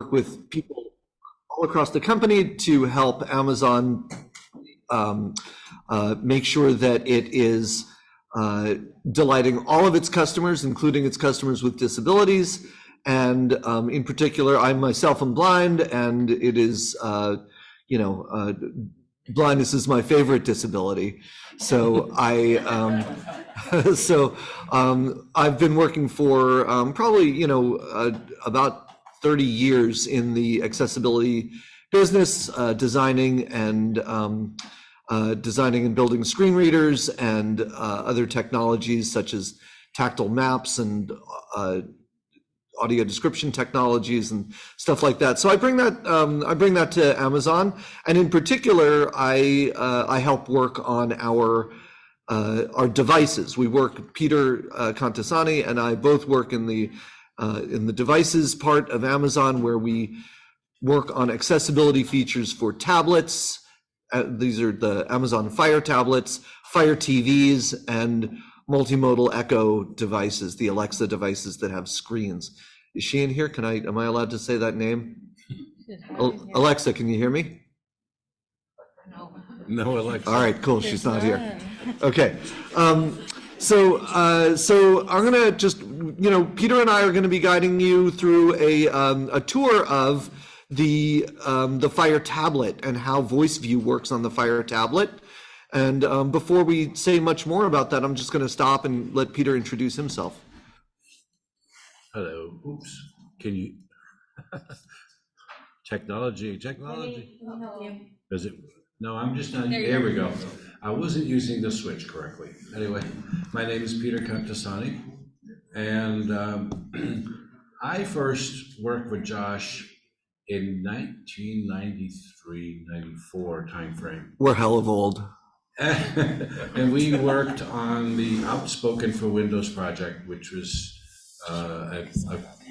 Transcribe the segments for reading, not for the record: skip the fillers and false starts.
with people all across the company to help Amazon make sure that it is delighting all of its customers, including its customers with disabilities. And in particular, I myself am blind, and it is, blindness is my favorite disability. So I've been working for probably, about 30 years in the accessibility business, designing and building screen readers and other technologies such as tactile maps and audio description technologies and stuff like that. So I bring that to Amazon, and in particular, I help work on our devices. Peter Contasani and I both work in the devices part of Amazon, where we work on accessibility features for tablets. These are the Amazon Fire tablets, Fire TVs, and multimodal Echo devices, the Alexa devices that have screens. Is she in here? Am I allowed to say that name? Alexa, can you hear me? No, Alexa. All right, cool. She's not here. Okay. So I'm gonna just, Peter and I are going to be guiding you through a tour of the Fire tablet and how Voice View works on the Fire tablet. And before we say much more about that, I'm just going to stop and let Peter introduce himself. Hello. Oops. Can you? Technology. Is it? No, I'm just not. There we go. I wasn't using the switch correctly. Anyway, my name is Peter Contasani, and I first worked with Josh in 1993, 94 timeframe. We're hell of old. And we worked on the Outspoken for Windows project, which was a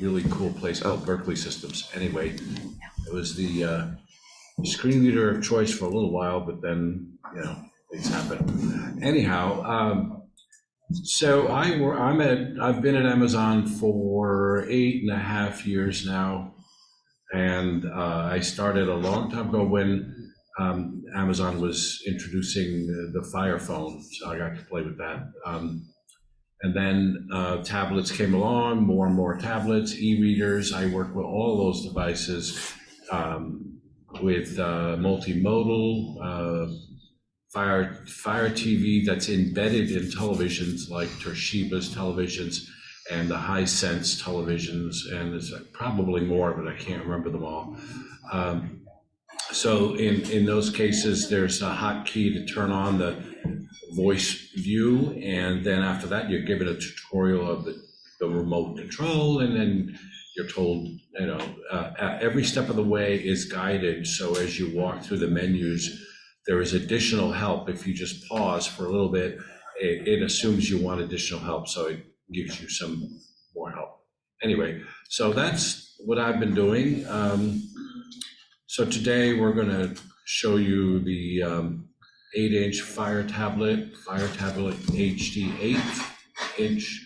really cool place called Berkeley Systems. Anyway, it was the screen reader of choice for a little while, but then, things happen. Anyhow, so I've been at Amazon for 8.5 years now. And I started a long time ago when Amazon was introducing the Fire phone, so I got to play with that. And then tablets came along, more and more tablets, e-readers. I work with all those devices with multimodal, Fire TV that's embedded in televisions like Toshiba's televisions and the Hisense televisions, and there's probably more, but I can't remember them all. So in those cases, there's a hotkey to turn on the Voice View, and then after that, you're given a tutorial of the remote control, and then you're told, every step of the way is guided. So as you walk through the menus, there is additional help. If you just pause for a little bit, it assumes you want additional help, so it gives you some more help. Anyway, so that's what I've been doing. So today we're going to show you the 8-inch Fire tablet HD 8-inch.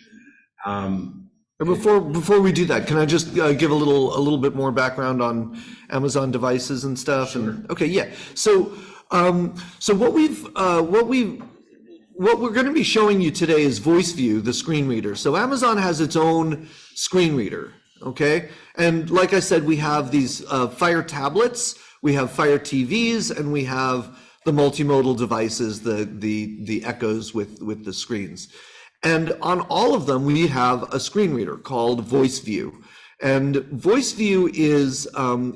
Before we do that, can I just give a little bit more background on Amazon devices and stuff? Sure. Okay, yeah. So what we're going to be showing you today is Voice View, the screen reader. So Amazon has its own screen reader, okay? And like I said, we have these Fire tablets, we have Fire TVs, and we have the multimodal devices, the Echoes with the screens. And on all of them, we have a screen reader called Voice View. And Voice View is, how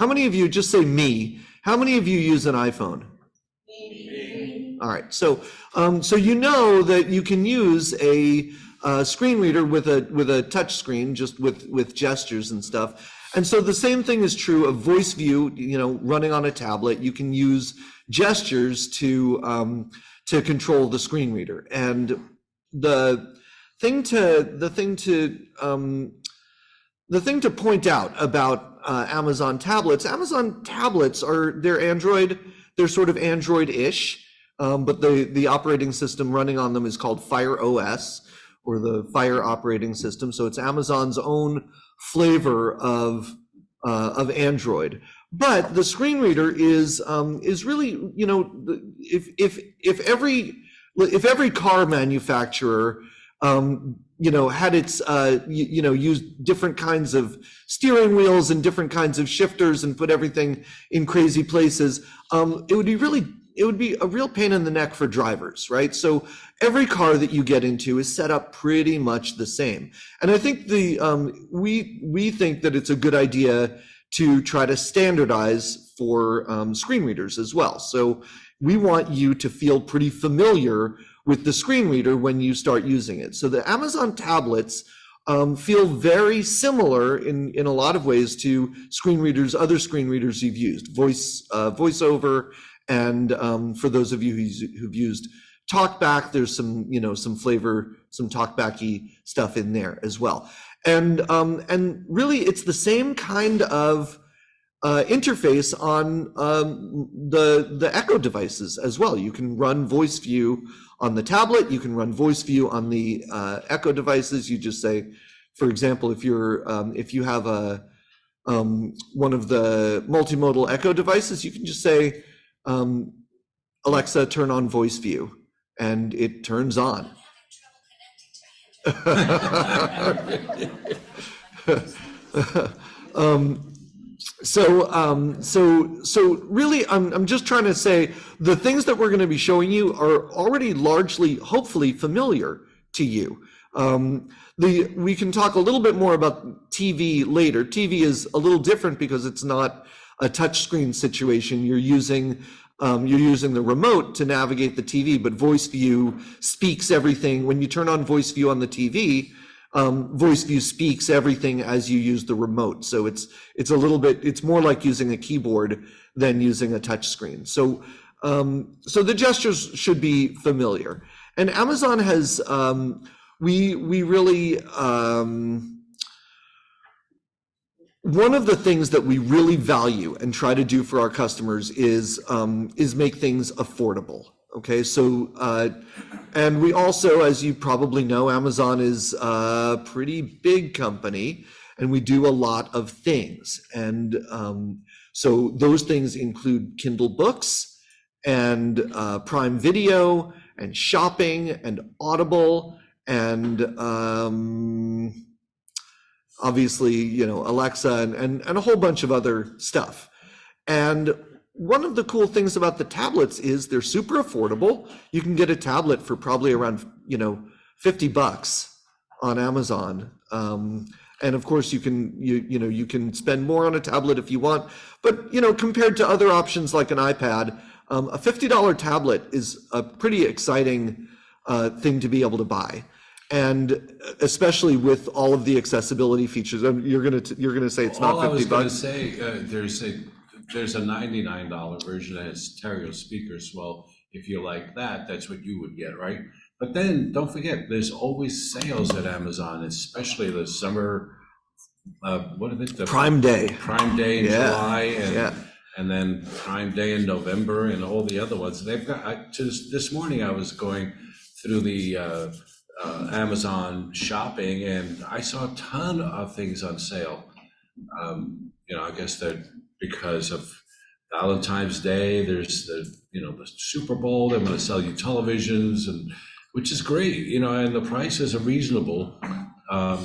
many of you, just say me, how many of you use an iPhone? Me. All right, so you know that you can use a screen reader with a touch screen, just with gestures and stuff. And so the same thing is true of Voice View, running on a tablet. You can use gestures to control the screen reader. And the thing to point out about Amazon tablets they're Android, they're sort of Android-ish, but the operating system running on them is called Fire OS, or the Fire operating system. So it's Amazon's own flavor of of Android. But the screen reader is really, you know, if every car manufacturer you know, had its you know, used different kinds of steering wheels and different kinds of shifters and put everything in crazy places, it would be a real pain in the neck for drivers, right? So every car that you get into is set up pretty much the same. And I think we think that it's a good idea to try to standardize for screen readers as well. So we want you to feel pretty familiar with the screen reader when you start using it. So the Amazon tablets feel very similar in a lot of ways to screen readers, other screen readers you've used, VoiceOver, and for those of you who've used TalkBack, there's some, you know, some flavor, some TalkBack-y stuff in there as well. And really, it's the same kind of interface on the Echo devices as well. You can run Voice View on the tablet. You can run Voice View on the Echo devices. You just say, for example, if you have one of the multimodal Echo devices, you can just say, Alexa, turn on Voice View, and it turns on. So really, I'm just trying to say the things that we're going to be showing you are already largely, hopefully, familiar to you. We can talk a little bit more about TV later. TV is a little different because it's not a touchscreen situation. You're using the remote to navigate the TV, but Voice View speaks everything. When you turn on Voice View on the TV, Voice View speaks everything as you use the remote. So it's a little bit, it's more like using a keyboard than using a touch screen. So the gestures should be familiar. And Amazon has, we really, one of the things that we really value and try to do for our customers is make things affordable. Okay, so and we also, as you probably know, Amazon is a pretty big company, and we do a lot of things. And so those things include Kindle books and Prime Video and shopping and Audible and obviously, you know, Alexa and a whole bunch of other stuff. And one of the cool things about the tablets is they're super affordable. You can get a tablet for probably around, you know, $50 on Amazon. And of course you can spend more on a tablet if you want, but you know, compared to other options like an iPad, a $50 tablet is a pretty exciting thing to be able to buy. And especially with all of the accessibility features, you're gonna say it's not $50. All I was gonna say, there's a $99 version that has stereo speakers. Well, if you like that, that's what you would get, right? But then don't forget, there's always sales at Amazon, especially the summer. What is it? The Prime Day. Prime Day in July, and then Prime Day in November, and all the other ones. They've got. Just this morning, I was going through the Amazon shopping, and I saw a ton of things on sale. You know, I guess that because of Valentine's Day, there's the Super Bowl. They're going to sell you televisions, and which is great. You know, and the prices are reasonable.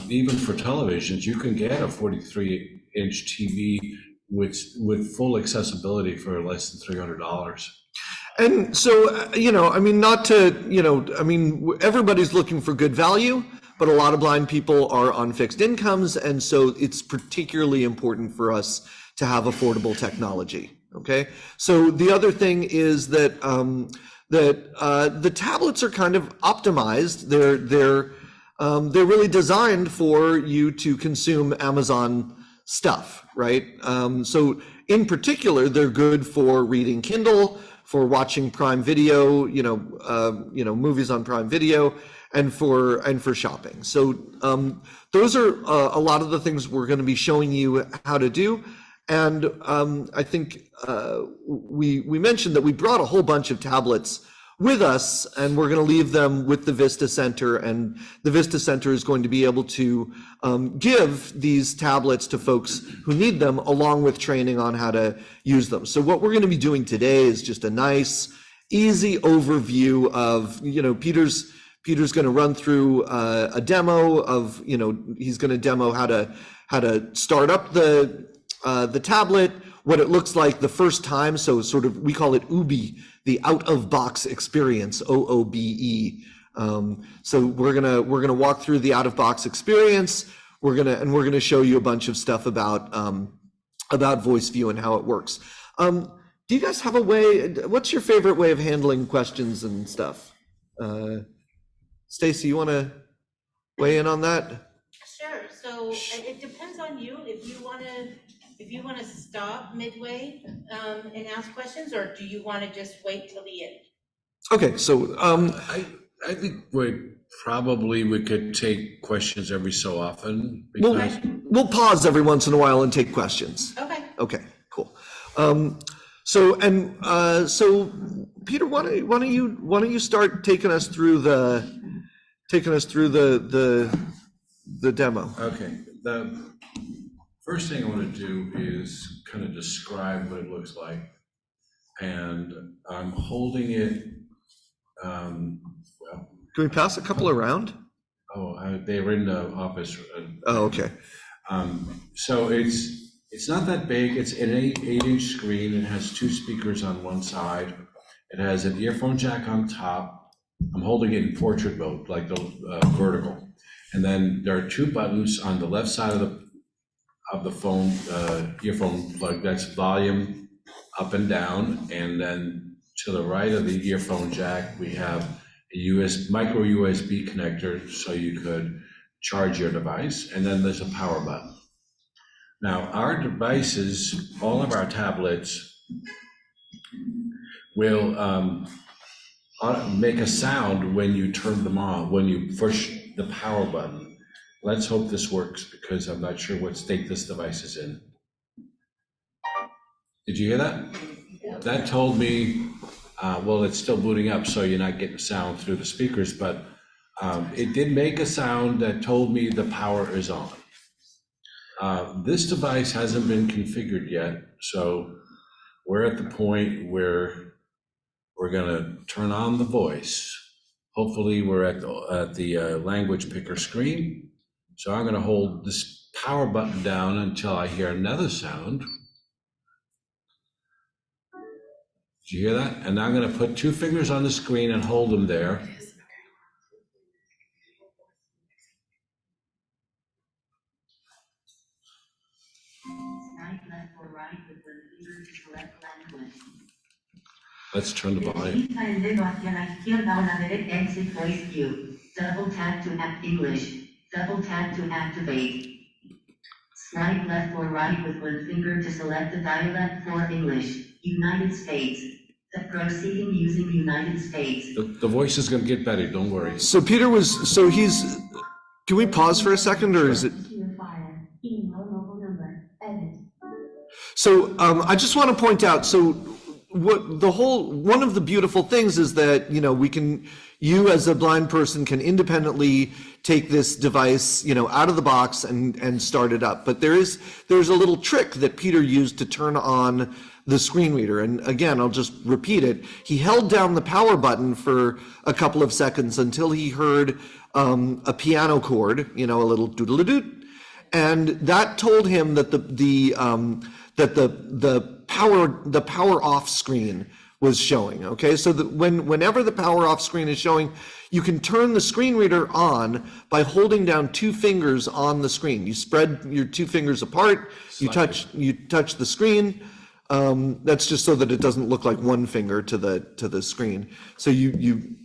Even for televisions, you can get a 43-inch TV with full accessibility for less than $300. And so, you know, I mean, not to, you know, I mean, everybody's looking for good value, but a lot of blind people are on fixed incomes. And so it's particularly important for us to have affordable technology. Okay. So the other thing is that, the tablets are kind of optimized. They're really designed for you to consume Amazon stuff, right? So in particular, they're good for reading Kindle, for watching Prime Video, movies on Prime Video, and for shopping. So those are a lot of the things we're going to be showing you how to do. And I think we mentioned that we brought a whole bunch of tablets with us, and we're going to leave them with the Vista Center, and the Vista Center is going to be able to give these tablets to folks who need them, along with training on how to use them. So what we're going to be doing today is just a nice, easy overview of, Peter's going to run through a demo of, he's going to demo how to start up the tablet, what it looks like the first time. So sort of, we call it UBI, the out of box experience, OOBE. So we're gonna walk through the out of box experience. We're gonna show you a bunch of stuff about voice view and how it works. Do you guys have a way? What's your favorite way of handling questions and stuff? Stacy, you want to weigh in on that? Sure. So it depends on you. If you want to stop midway and ask questions, or do you want to just wait till the end? Okay. So I think we could take questions every so often, because we'll pause every once in a while and take questions. Okay. Okay. Cool. So Peter, why don't you start taking us through the demo? Okay. The first thing I want to do is kind of describe what it looks like, and I'm holding it. Can we pass a couple around? They were in the office. Oh, okay. So it's not that big. It's an 8-inch screen. It has 2 speakers on one side. It has an earphone jack on top. I'm holding it in portrait mode, like the vertical. And then there are 2 buttons on the left side of the phone earphone plug. That's volume up and down. And then to the right of the earphone jack, we have a micro USB connector, so you could charge your device. And then there's a power button. Now, our devices, all of our tablets, will make a sound when you turn them on, when you push the power button. Let's hope this works, because I'm not sure what state this device is in. Did you hear that? Yep. That told me, well, it's still booting up, so you're not getting sound through the speakers, but it did make a sound that told me the power is on. This device hasn't been configured yet, so we're at the point where we're gonna turn on the voice. Hopefully we're at the language picker screen. So I'm gonna hold this power button down until I hear another sound. Did you hear that? And I'm gonna put 2 fingers on the screen and hold them there. Let's turn the volume. Double tap to act English. Double tap to activate. Swipe left or right with 1 finger to select the dialect for English. United States. Proceeding using United States. The voice is going to get better, don't worry. So Peter can we pause for a second, or is it? So I just want to point out, so one of the beautiful things is that, you as a blind person can independently take this device, out of the box and start it up. But there's a little trick that Peter used to turn on the screen reader. And again, I'll just repeat it. He held down the power button for a couple of seconds until he heard a piano chord, a little doodle-a-doot. And that told him that the power off screen was showing. Okay, so that whenever the power off screen is showing, you can turn the screen reader on by holding down 2 fingers on the screen. You spread your 2 fingers apart. You touch the screen. That's just so that it doesn't look like 1 finger to the screen. So you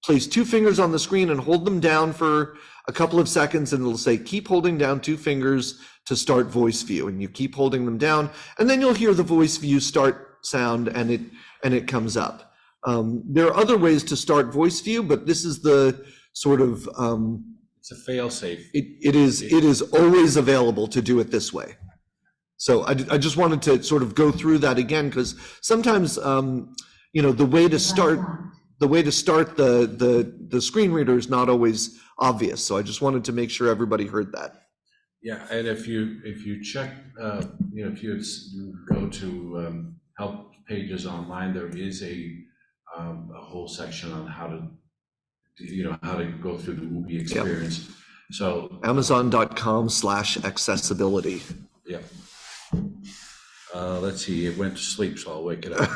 place 2 fingers on the screen and hold them down for a couple of seconds, and it'll say keep holding down 2 fingers to start voice view, and you keep holding them down, and then you'll hear the voice view start sound, and it comes up. There are other ways to start voice view, but this is the sort of it's a fail-safe. It is always available to do it this way. So I just wanted to sort of go through that again, because sometimes the way to start the way to start the screen reader is not always obvious. So I just wanted to make sure everybody heard that. Yeah, and if you check, if you go to help pages online, there is a whole section on how to go through the movie experience. So Amazon.com/accessibility. yeah. Let's see, it went to sleep, so I'll wake it up.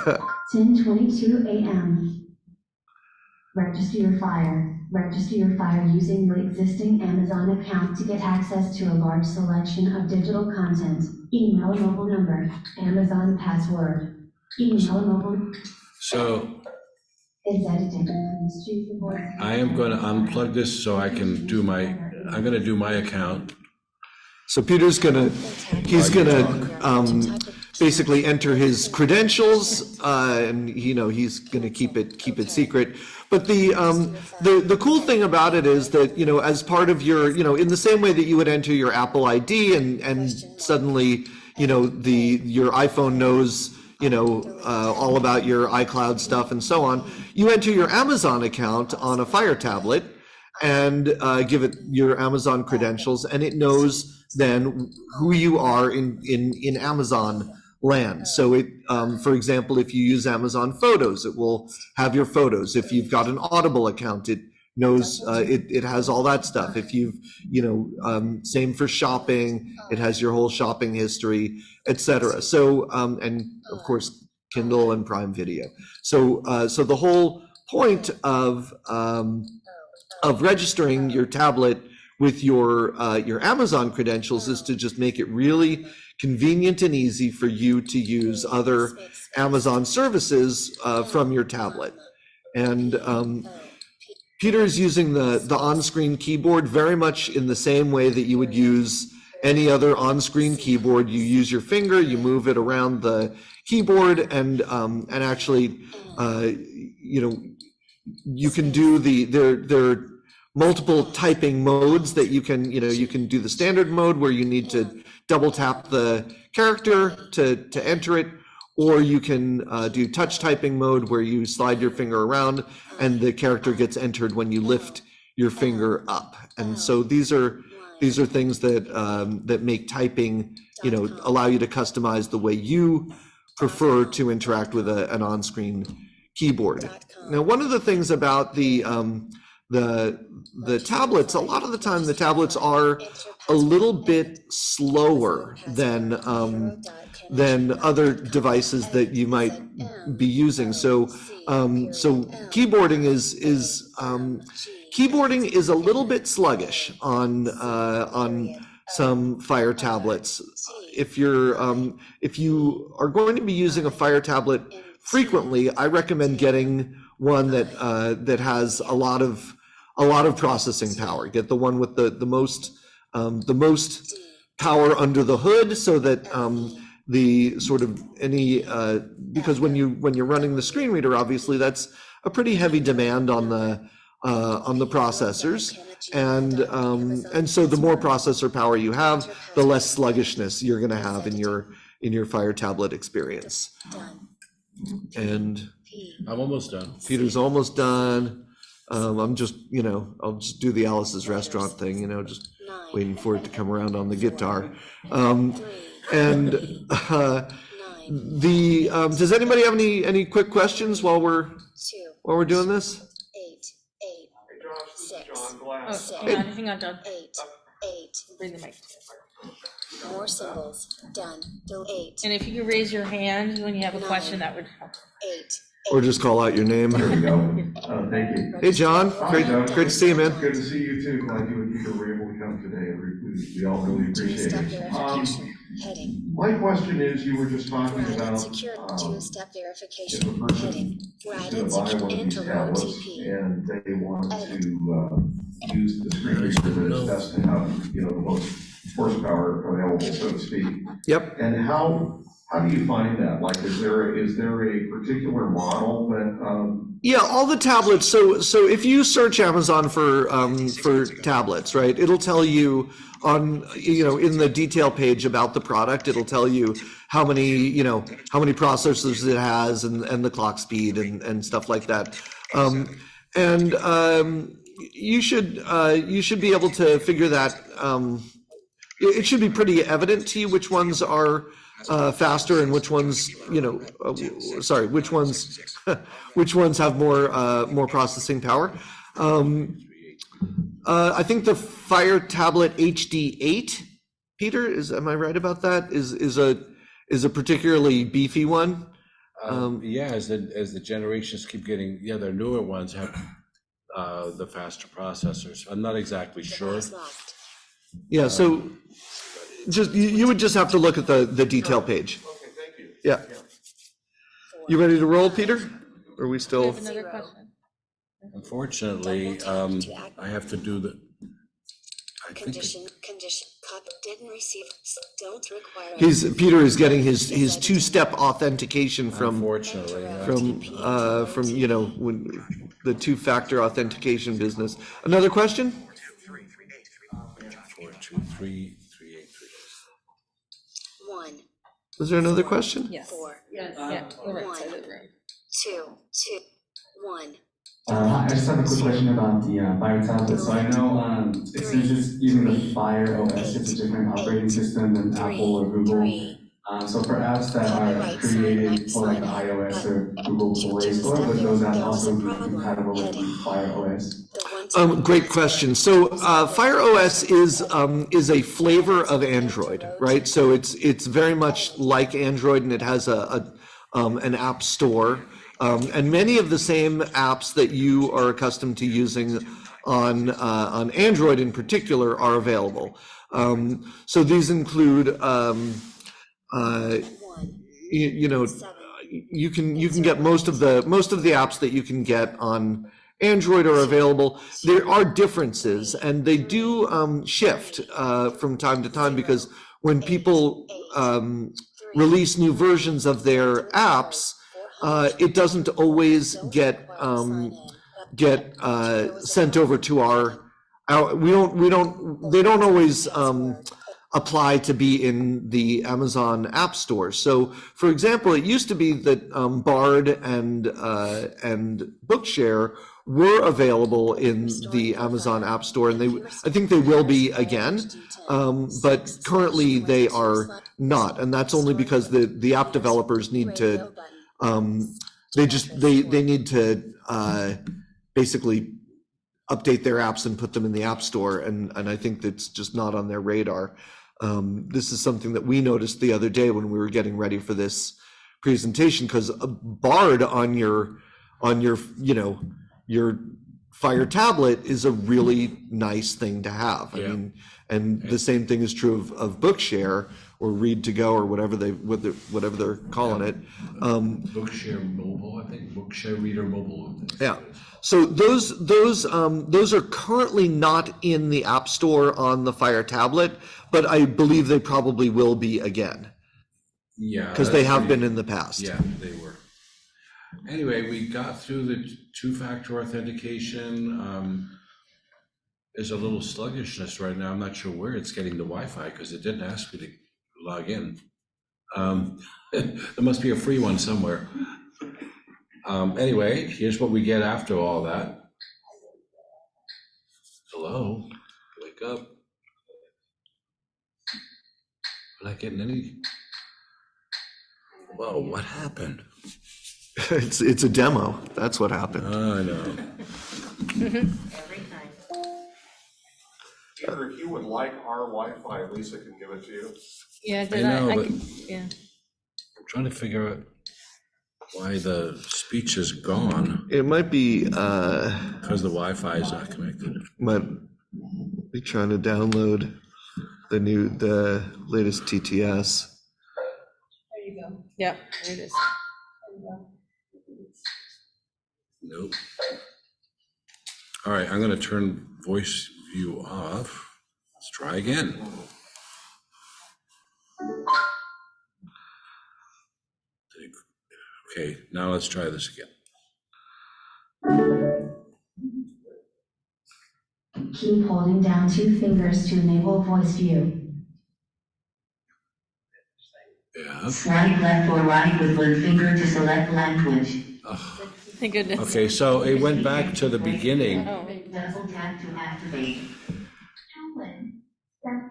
10:22 a.m. Register your fire. Register your fire using your existing Amazon account to get access to a large selection of digital content. Email and mobile number. Amazon password. Email and mobile. So Is edited. Please choose the voice. I am going to unplug this so I can do I'm going to do my account. So Peter's he's gonna basically enter his credentials, and he's gonna keep it secret. But the cool thing about it is that as part of your in the same way that you would enter your Apple ID and suddenly your iPhone knows all about your iCloud stuff and so on, you enter your Amazon account on a Fire tablet and give it your Amazon credentials, and it knows then who you are in Amazon land. So it, for example, if you use Amazon Photos, it will have your photos. If you've got an Audible account, it knows it has all that stuff. If you've same for shopping, it has your whole shopping history, etc. So and of course Kindle and Prime Video. So the whole point of registering your tablet with your Amazon credentials is to just make it really convenient and easy for you to use other Amazon services from your tablet. And Peter is using the on-screen keyboard very much in the same way that you would use any other on-screen keyboard. You use your finger, you move it around the keyboard, and actually, you can do there are multiple typing modes that you can do the standard mode where you need to double tap the character to enter it, or you can do touch typing mode where you slide your finger around and the character gets entered when you lift your finger up. And so these are things that make typing, allow you to customize the way you prefer to interact with an on-screen keyboard. Now, one of the things about the tablets, a lot of the time the tablets are a little bit slower than other devices that you might be using. So keyboarding is a little bit sluggish on some Fire tablets. If you are going to be using a Fire tablet frequently, I recommend getting one that has a lot of processing power. Get the one with the most power under the hood, so that the sort of because when you're running the screen reader, obviously that's a pretty heavy demand on the processors, and so the more processor power you have, the less sluggishness you're going to have in your Fire tablet experience. And I'm almost done. Peter's almost done. I'm just, I'll just do the Alice's Restaurant thing, just waiting for it to come around on the guitar. Does anybody have any quick questions while we're doing this? Hang on, John. Bring the mic. More symbols. Done. Do 8. And if you could raise your hand when you have a question, that would help. 8. Or just call out your name. There we go. Thank you. Hey, John. Great to see you, man. Good to see you too. Glad you and Peter were able to come today. We all really appreciate Two-step it. verification. Heading. My question is, you were just talking Right about and secured. Two-step if verification. a person Heading. Right is and going to buy secured. one of these Enter tablets OTP. and they want to use the screen reader that is best to have, the most horsepower available, so to speak. Yep. And how do you find that? Like, is there a particular model that? Yeah, all the tablets. So if you search Amazon for tablets, right, it'll tell you on in the detail page about the product, it'll tell you how many processors it has and the clock speed and stuff like that. And you should be able to figure that. It should be pretty evident to you which ones are faster and which ones, which ones which ones have more processing power. I think the Fire Tablet HD8, Peter, am I right about that? Is a particularly beefy one. Yeah, as the generations keep getting, their newer ones have the faster processors. I'm not exactly sure. Yeah, so just you would just have to look at the detail page. Okay, thank you. Yeah. You ready to roll, Peter? Or are we still? Another question. Unfortunately, I have to do the. Condition, didn't receive, don't require. Peter is getting his two-step authentication from Unfortunately, when the two-factor authentication business. Another question? 423 383. 1. Is there another question? Yes. 4. Yeah, the right side of the room. 2. 1. I just have a quick question about the Fire tablet. So I know since it's using the Fire OS, it's a different operating system than Apple or Google. So for apps that are created for like the iOS or Google Play Store, would those apps also be compatible with Fire OS? Great question. So Fire OS is a flavor of Android, right? So it's very much like Android, and it has an app store. And many of the same apps that you are accustomed to using on Android in particular are available. So these include, you can get most of the apps that you can get on Android are available. There are differences, and they do shift from time to time, because when people release new versions of their apps, it doesn't always get sent over to our they don't always apply to be in the Amazon App Store. So, for example, it used to be that Bard and Bookshare were available in the Amazon App Store, and I think they will be again, but currently they are not, and that's only because the app developers need to. They need to basically update their apps and put them in the App Store, and I think that's just not on their radar. This is something that we noticed the other day when we were getting ready for this presentation, because a Bard on your Fire tablet is a really nice thing to have. I mean, and the same thing is true of Bookshare or Read to Go or whatever they're calling it. Bookshare Mobile, I think. Bookshare Reader Mobile. Yeah. So those are currently not in the App Store on the Fire tablet, but I believe they probably will be again. Yeah. Because they have been in the past. Yeah, they were. Anyway, we got through the two-factor authentication. There's a little sluggishness right now. I'm not sure where it's getting the Wi-Fi, because it didn't ask me to log in. There must be a free one somewhere. Anyway, here's what we get after all that. Hello, wake up. We're not getting any. Whoa, what happened? It's a demo. That's what happened. I know. Every time. Peter, if you would like our Wi-Fi, Lisa can give it to you. Yeah, I know, but yeah. I'm trying to figure out why the speech is gone, It might be because the Wi-Fi is not connected. might be trying to download the latest TTS. There you go. Yep, there it is. There you go. Nope. All right, I'm gonna turn voice view off. Let's try again. Okay, now let's try this again. Keep holding down 2 fingers to enable voice view. Yeah. Swipe left or right with one finger to select language. Ugh, Thank goodness. Okay, so it went back to the beginning. Oh. Double tap to activate.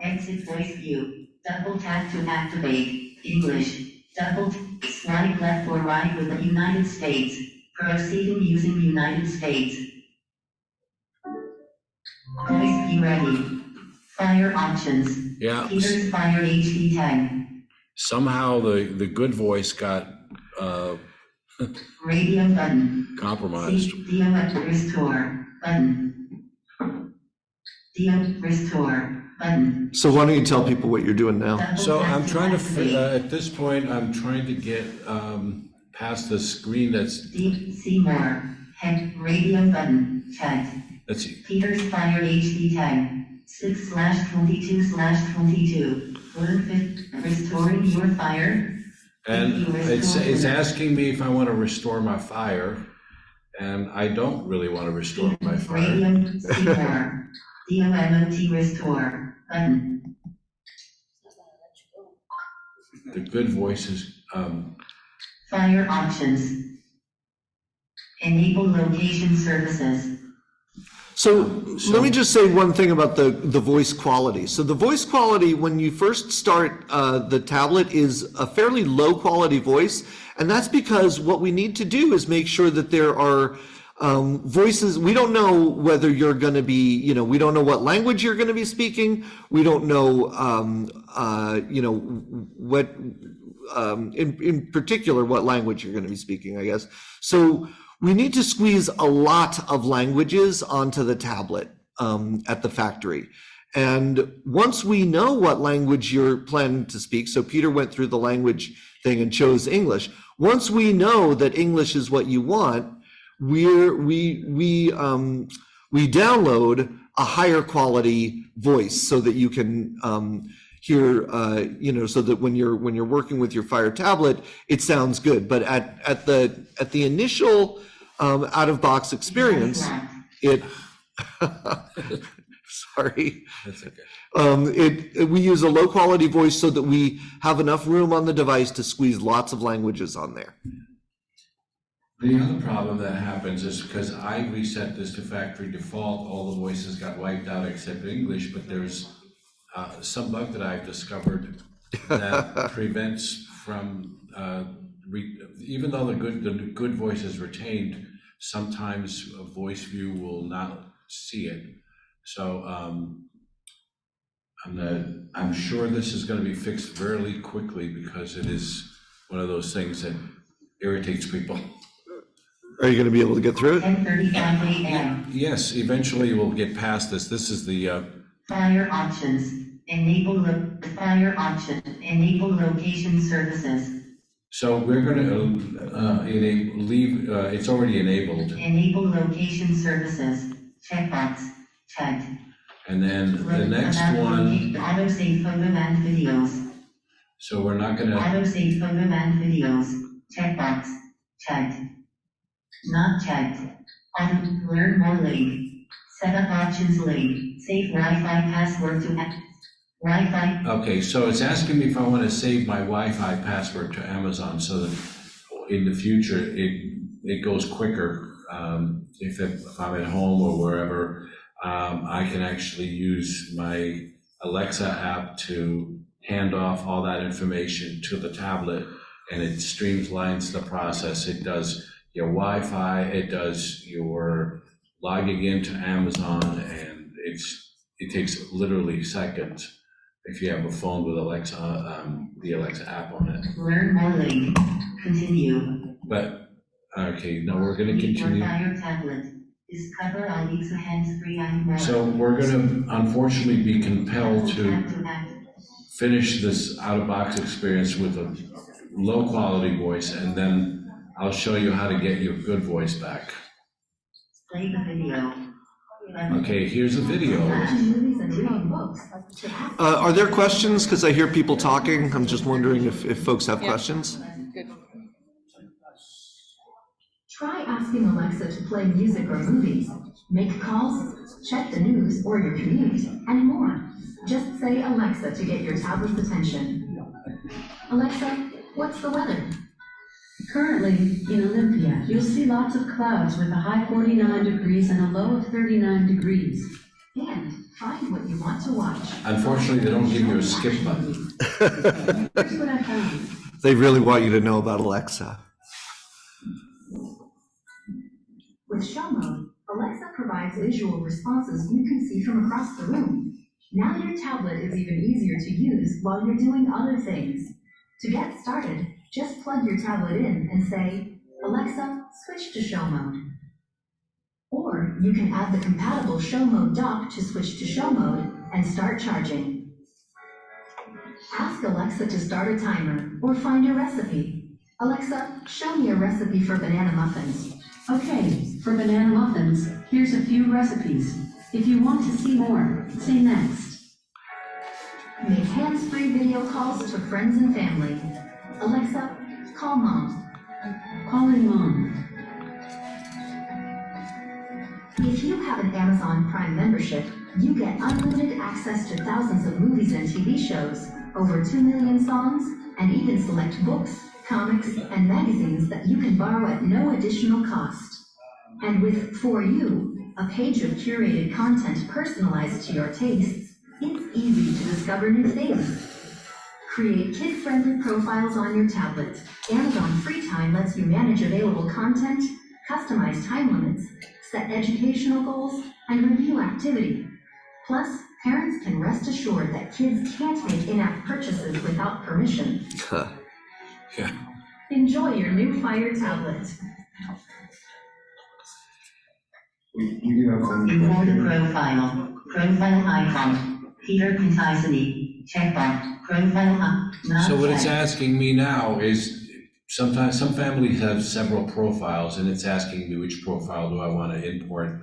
Exit voice view. Double tap to activate. English. Swipe left or right with the United States. Proceeding using United States. Voice view ready. Fire options. Yeah, Peter's Fire HD10. somehow the good voice got Radio button. compromised. Dio restore button. Dio restore button. So why don't you tell people what you're doing now? So I'm trying to, at this point, I'm trying to get past the screen that's, See more. Head radio button. Checked. let's see. Peter's Fire HD10. 6/22/22. Restoring your fire. And it's asking me if I want to restore my fire, and I don't really want to restore my fire. Radio see more. DOMOT restore button. The good voices, Fire options. Enable location services. So let me just say one thing about the voice quality. So the voice quality, when you first start the tablet, is a fairly low quality voice. And that's because what we need to do is make sure that there are voices. We don't know whether you're going to be, we don't know what language you're going to be speaking. We don't know, what, in particular, what language you're going to be speaking, I guess. So we need to squeeze a lot of languages onto the tablet at the factory. And once we know what language you're planning to speak, so Peter went through the language thing and chose English. Once we know that English is what you want, we download a higher quality voice so that you can hear, so that when you're working with your Fire tablet, it sounds good. But at the initial out-of-box experience, it sorry. that's okay. We use a low-quality voice so that we have enough room on the device to squeeze lots of languages on there. The other problem that happens is because I reset this to factory default, all the voices got wiped out except English, but there's some bug that I've discovered that prevents from, even though the good voice is retained, sometimes a voice view will not see it. So I'm sure this is going to be fixed fairly quickly because it is one of those things that irritates people. Are you going to be able to get through it? 10:35 a.m. Yes, eventually we'll get past this. This is the Fire options. Enable fire option. Enable location services. so we're going to leave. It's already enabled, Enable location services. Checkbox. Checked. and then the next one. Auto save photo and videos. So we're not going to. Auto save photo and videos. Checkbox. Checked. Not checked. Learn more link. Setup options link. Save Wi-Fi password to Wi-Fi. Okay, so it's asking me if I want to save my Wi-Fi password to Amazon so that in the future it goes quicker. If I'm at home or wherever, I can actually use my Alexa app to hand off all that information to the tablet, and it streamlines the process. It does your Wi-Fi, it does your logging into Amazon, and it takes literally seconds if you have a phone with Alexa, the Alexa app on it. Learn more link. Continue. But, okay, now we're gonna continue. Fire tablet. Discover Alexa hands-free and more. So we're gonna unfortunately be compelled to finish this out-of-box experience with a low-quality voice, and then I'll show you how to get your good voice back. Play the video. Okay, here's a video. Are there questions? Because I hear people talking. I'm just wondering if folks have questions. Good. Try asking Alexa to play music or movies, make calls, check the news or your commute, and more. Just say Alexa to get your tablet's attention. Alexa, what's the weather? Currently, in Olympia, you'll see lots of clouds with a high 49 degrees and a low of 39 degrees. And find what you want to watch. Unfortunately, they don't give you a skip button. Here's what I found. They really want you to know about Alexa. With show mode, Alexa provides visual responses you can see from across the room. Now your tablet is even easier to use while you're doing other things. To get started, just plug your tablet in and say, Alexa, switch to show mode. Or you can add the compatible show mode dock to switch to show mode and start charging. Ask Alexa to start a timer or find a recipe. Alexa, show me a recipe for banana muffins. Okay, for banana muffins, here's a few recipes. If you want to see more, say next. Make hands-free video calls to friends and family. Alexa, call mom. Calling mom. If you have an Amazon Prime membership, you get unlimited access to thousands of movies and TV shows, over 2 million songs, and even select books, comics, and magazines that you can borrow at no additional cost. And with For You, a page of curated content personalized to your tastes, it's easy to discover new things. Create kid-friendly profiles on your tablet. Amazon Free Time lets you manage available content, customize time limits, set educational goals, and review activity. Plus, parents can rest assured that kids can't make in-app purchases without permission. Yeah. Enjoy your new Fire tablet. We do have some. Before the profile icon, Peter Contisany, checkbox, profile not So what it's checked. asking me now is, sometimes some families have several profiles, and it's asking me which profile do I want to import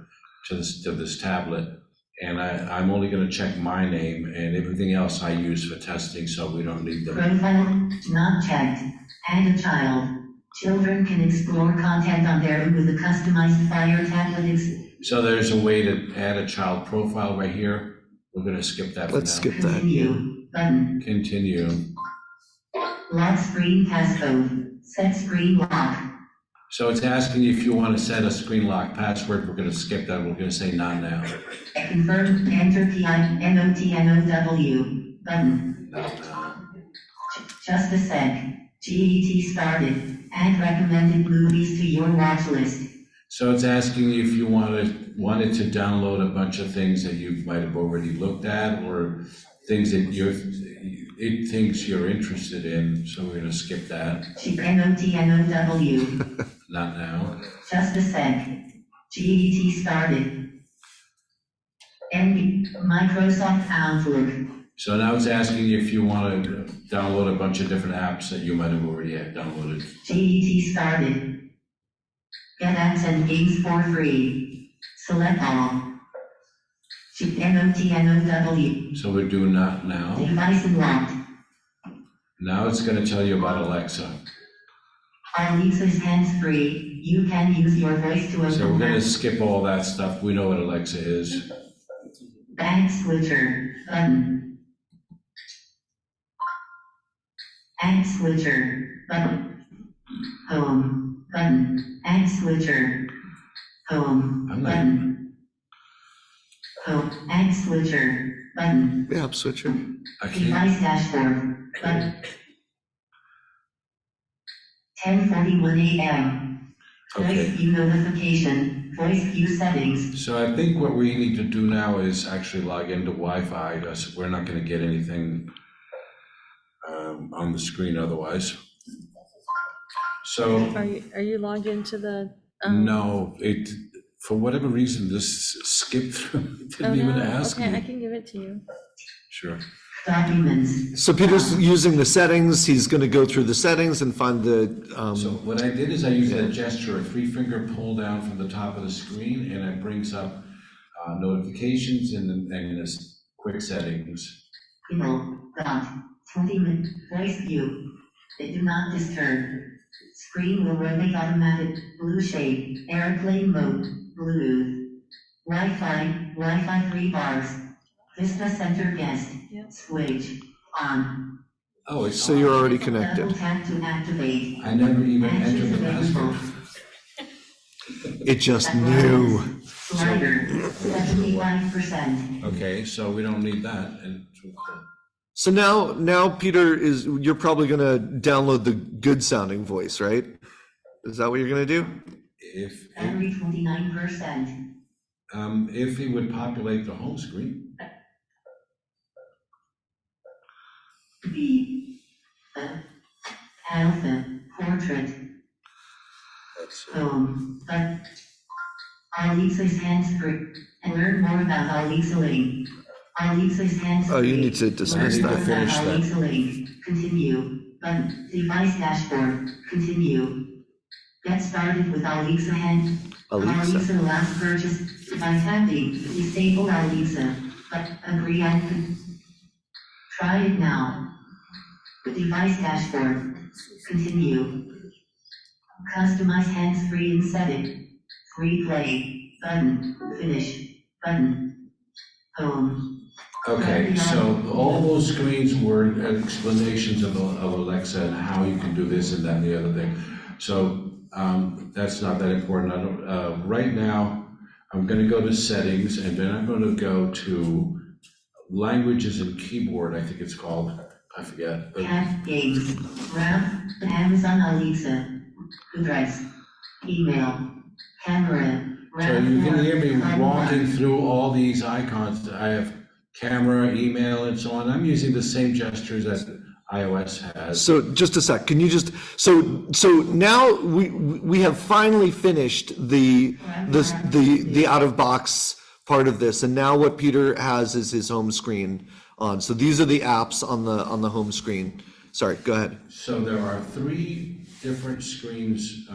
to this tablet. And I'm only going to check my name, and everything else I use for testing, so we don't need them. Profile not checked. Add a child. Children can explore content on their own with a customized Fire tablet. So there's a way to add a child profile right here. We're going to skip that for now. Let's skip that. Continue button. Continue. Lock screen passcode. Set screen lock. So it's asking you if you want to set a screen lock password. We're going to skip that. We're going to say not now. Confirm. Enter PINOTNOW button. Not now. Just a sec. GET started. Add recommended movies to your watch list. So it's asking you if you wanted to download a bunch of things that you might have already looked at, or things that it thinks you're interested in. So we're going to skip that. NOTNOW. Not now. Just a sec. GET started. Microsoft Outlook. So now it's asking you if you want to download a bunch of different apps that you might have already downloaded. GET started. Get apps and games for free. Select all. NOTNOW. So we're doing not now. Device unlocked. Now it's going to tell you about Alexa. Alexa's hands-free. You can use your voice to So we're open going to them. skip all that stuff. We know what Alexa is. Back switcher button. Add switcher button. Home button. Add switcher. Home I'm not- button. Home. Add switcher button. Yeah, switcher. I can't. Device dashboard button. 10:41 a.m. Voice Okay. view notification. Voice view settings. So I think what we need to do now is actually log into Wi-Fi, because we're not going to get anything on the screen otherwise. So Are you logged into the? no, for whatever reason, this skipped through. It Oh, didn't even no. ask Okay, I me. can give it to you. Sure. Documents. So Peter's using the settings. He's going to go through the settings and find the. So what I did is I used that gesture, a 3-finger pull down from the top of the screen, and it brings up notifications and this quick settings. People. Dot. 20 minute. Voice view. They do not disturb. Screen will rotate automatic. Blue shade. Airplane mode. Bluetooth. Wi-Fi 3 bars. Vista center guest. Yep. Switch. On. Oh, it's So you're on. already Double connected. tap to activate. I never even entered the password. It just knew. Slider, 75%. Okay, so we don't need that, and So now Peter you're probably gonna download the good sounding voice, right? Is that what you're gonna do? if Battery 29%. if he would populate the home screen. B. Alpha, portrait, but Alexa's hands-free, and learn more about Alexa Link. Alexa's hands-free. Oh, you need to dismiss I need to that. finish that. Alexa Link, continue, button, device dashboard, continue. Get started with Alexa hand. Alexa. Last purchase by tapping, disable Alexa, but agree and try it now. Device dashboard, continue. Customize hands-free and setting. Free play, button, finish, button, home. Okay, so all those screens were explanations of Alexa and how you can do this and that and the other thing. So that's not that important. I don't. Right now, I'm going to go to settings, and then I'm going to go to languages and keyboard. I think it's called. I forget. Cat games, RAM, Amazon Alexa, address, email, camera, So you can hear me walking through all these icons. I have camera, email, and so on. I'm using the same gestures that iOS has. So just a sec, can you just, so now we have finally finished the out of box part of this, and now what Peter has is his home screen on. So these are the apps on the home screen. Sorry, go ahead. So there are 3 different screens.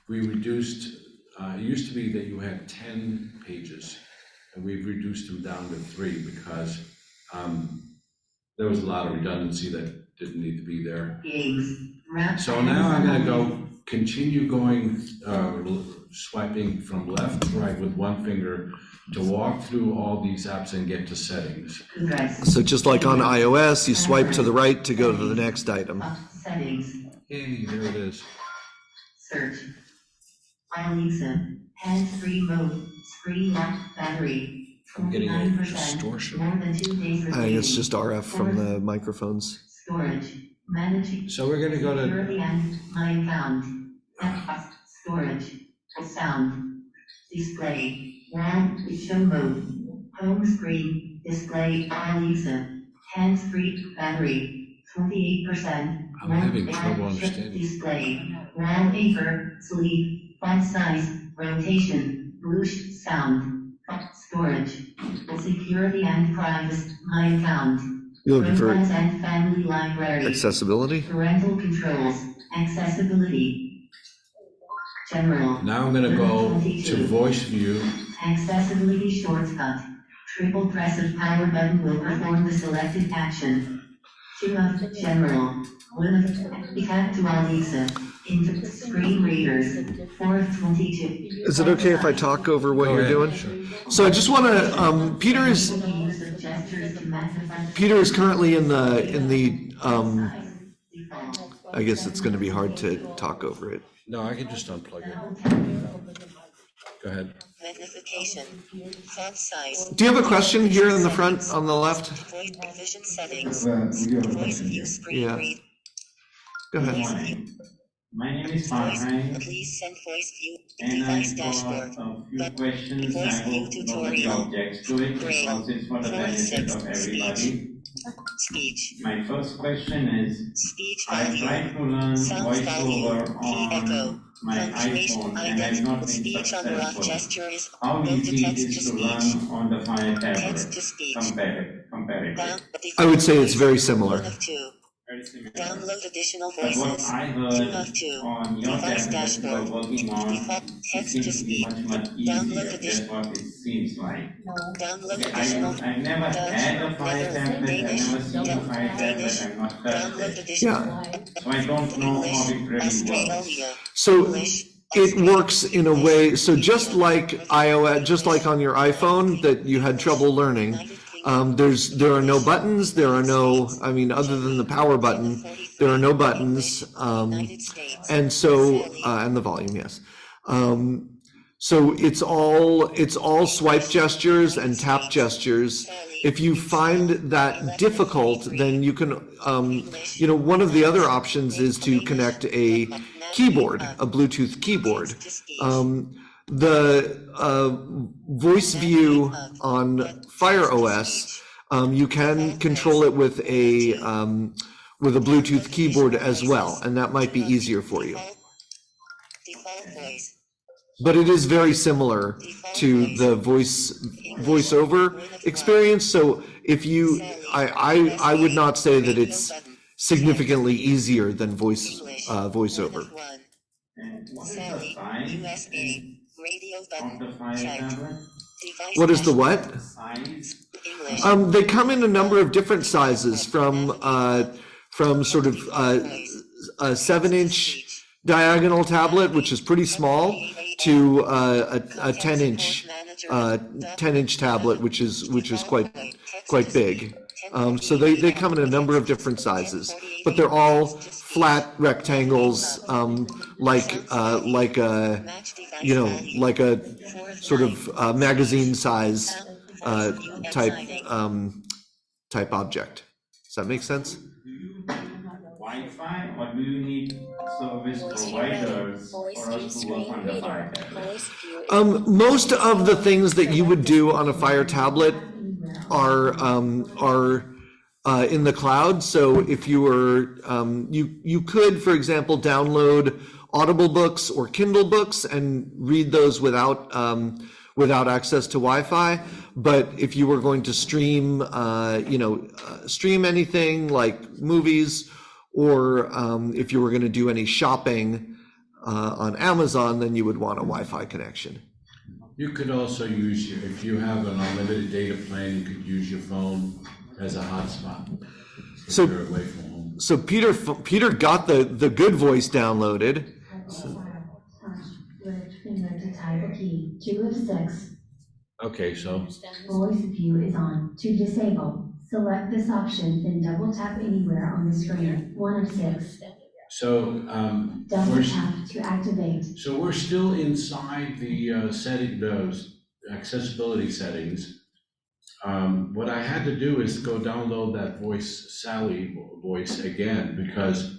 We reduced, it used to be that you had 10 pages, and we've reduced them down to 3 because there was a lot of redundancy that didn't need to be there. So now I'm going to go continue going, swiping from left to right with one finger to walk through all these apps and get to settings. So just like on iOS, you swipe to the right to go to the next item. Settings, Hey, there it is. search. Alexa, hands-free mode, screen lock, battery, I'm getting a 29%, distortion. more than 2 days I think remaining. it's just RF from the microphones. Storage, managing. So we're going to go to Security and my account. Storage, sound, display, wall, show mode, home screen, display, Alexa, hands-free, battery, 28%. I'm having trouble understanding. Display, wallpaper, sleep, font size, rotation, bluish, sound, storage, security and privacy, my account. You're looking for Programs and family library. accessibility? Parental controls, accessibility. General. Now I'm going to go to voice view. Accessibility shortcut. Triple press of power button will perform the selected action. 2 of general. 1 of tap to Alexa. Into screen readers. 4 of 22. Is it okay if I talk over what Go you're ahead, doing? sure. So I just want to, Peter is currently in the I guess it's going to be hard to talk over it. No, I can just unplug it. Go ahead. Magnification. Font size. Do you have a question here in the front on the left? Voice revision settings. We do have a Voice question view here. screen Yeah. read. Go ahead. Voice view. My name is Voice. Farhan, Please send voice view. and Device I've dashboard. got a few But questions. voice I view hope nobody tutorial. objects to it, Braille. because it's for the benefit of everybody. Speech. My first question is, Speech I value. tried to learn Sound value. voiceover Key echo. on my Punctuation iPhone, and I've not identical. been Speech on rough successful. gesture is How go to easy text it to is to speech. learn on the Fire Text to tablet? speech. Comparative. Down. I would say it's very similar. 1 of 2. Very similar. Download additional But what voices. I 2 heard of 2. on your Device tablet that you are dashboard. working on, Default it text seems to to be speech. much Download easier. addition- That's what it seems like. Download Okay, additional. I've never had a Fire tablet, I've never seen a Fire tablet, I've not touched Download it. additional. Yeah. So I don't know how it really works. Australia. So English. it works in a way, so just like iOS, just like on your iPhone that you had trouble learning, There are no buttons. There are no, I mean, other than the power button, there are no buttons. And so, and the volume, yes. So it's all swipe gestures and tap gestures. If you find that difficult, then you can, one of the other options is to connect a keyboard, a Bluetooth keyboard. The voice view on Fire OS, you can control it with a Bluetooth keyboard as well, and that might be easier for you. But it is very similar to the voiceover experience. So if you, I would not say that it's significantly easier than voiceover. And what is the size of the Fire tablet? What is the what? Size? They come in a number of different sizes, from sort of a 7-inch diagonal tablet, which is pretty small, to a 10-inch tablet, which is quite big. So they come in a number of different sizes, but they're all flat rectangles, like a sort of magazine size type object. Does that make sense? Do you need Wi-Fi, or do you need service providers for us to work on the Fire tablet? Most of the things that you would do on a Fire tablet are in the cloud. So if you were, you could, for example, download Audible books or Kindle books and read those without access to Wi-Fi. But if you were going to stream, stream anything like movies, or if you were going to do any shopping on Amazon, then you would want a Wi-Fi connection. You could also use if you have an unlimited data plan, you could use your phone as a hotspot if you're away from home. So Peter got the good voice downloaded. Lift finger to type a key. 2 of 6. Okay, so Voice view is on. To disable, select this option, then double tap anywhere on the screen. 1 of 6. so Double tap to activate. so we're still inside the those accessibility settings. What I had to do is go download that Sally voice again, because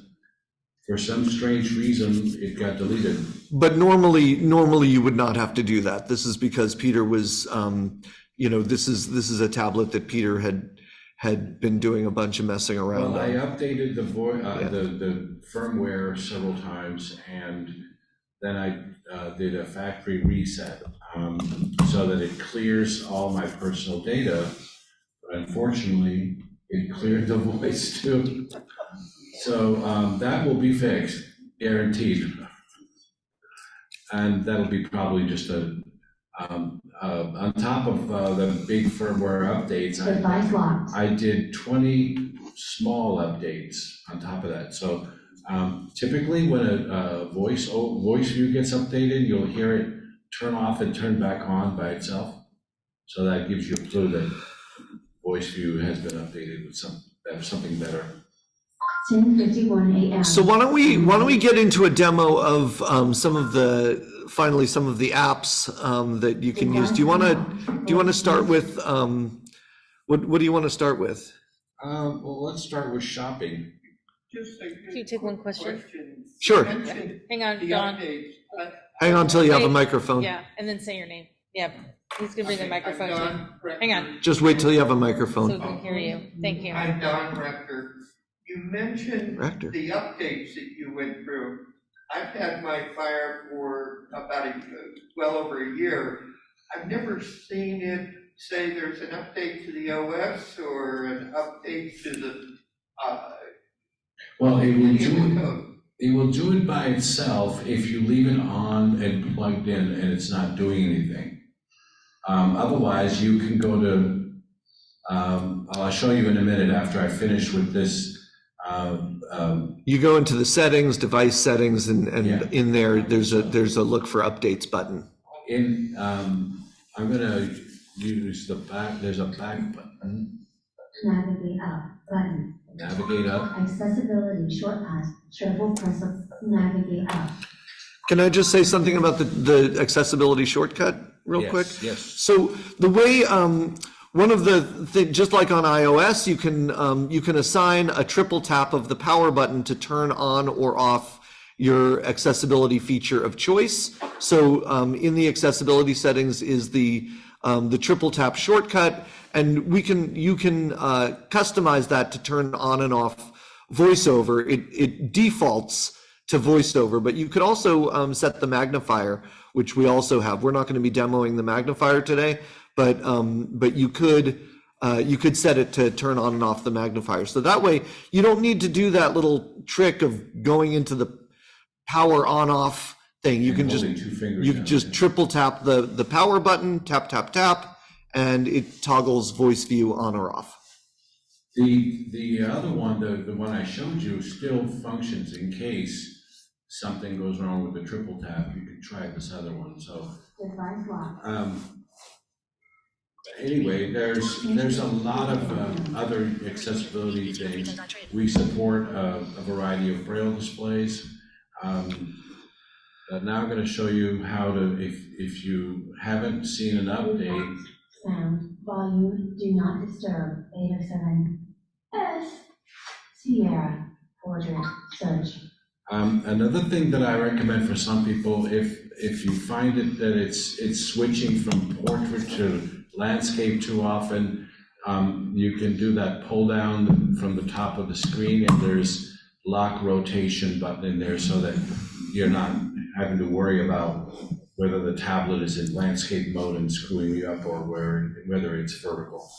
for some strange reason it got deleted. But normally you would not have to do that. This is because Peter was, this is a tablet that Peter had been doing a bunch of messing around Well, I on. updated the firmware several times, and then I did a factory reset so that it clears all my personal data. But unfortunately, it cleared the voice too. So that will be fixed, guaranteed. And that'll be probably just on top of the big firmware updates. Device locked. I did 20 small updates on top of that. So typically when a voice view gets updated, you'll hear it turn off and turn back on by itself. So that gives you a clue that voice view has been updated with something better. 10:51 a.m. So why don't we get into a demo of some of the apps that you can use? Do you want to start with what do you want to start with? Well, let's start with shopping. Can you take one question? Sure. Hang on, Don. Hang on till you have a microphone. Yeah, and then say your name. Yeah, he's gonna bring the microphone to you. Hang on, Just wait till you have a so we microphone. can hear you. Thank you. I'm Don Rector. You mentioned Rector. the updates that you went through. I've had my Fire for about well over a year. I've never seen it say there's an update to the OS or an update to the Well, code. it will do it by itself if you leave it on and plugged in and it's not doing anything. Otherwise, you can go to, I'll show you in a minute after I finish with this. You go into the settings, device settings, and Yeah. in there, there's a look for updates button. I'm gonna use the back, there's a back button, Navigate up button. navigate up. Accessibility shortcut. Triple press up. Navigate up. Can I just say something about the accessibility shortcut real Yes, quick? yes. So the way, one of the things, just like on iOS, you can assign a triple tap of the power button to turn on or off your accessibility feature of choice. So in the accessibility settings is the triple tap shortcut, and you can customize that to turn on and off VoiceOver. It defaults to VoiceOver, but you could also set the magnifier, which we also have. We're not going to be demoing the magnifier today, but you could set it to turn on and off the magnifier. So that way you don't need to do that little trick of going into the power on off thing. You can just triple tap the power button, tap tap tap, and it toggles voice view on or off. The other one, the one I showed you, still functions in case something goes wrong with the triple tap. You could try this other one. So anyway, there's a lot of other accessibility things. We support a variety of braille displays. Now I'm going to show you how to, if you haven't seen an update. Sound volume do not disturb 807 S Sierra portrait search. Another thing that I recommend for some people, if you find it that it's switching from portrait to landscape too often, you can do that pull down from the top of the screen, and there's lock rotation button in there so that you're not having to worry about whether the tablet is in landscape mode and screwing you up, or whether it's vertical.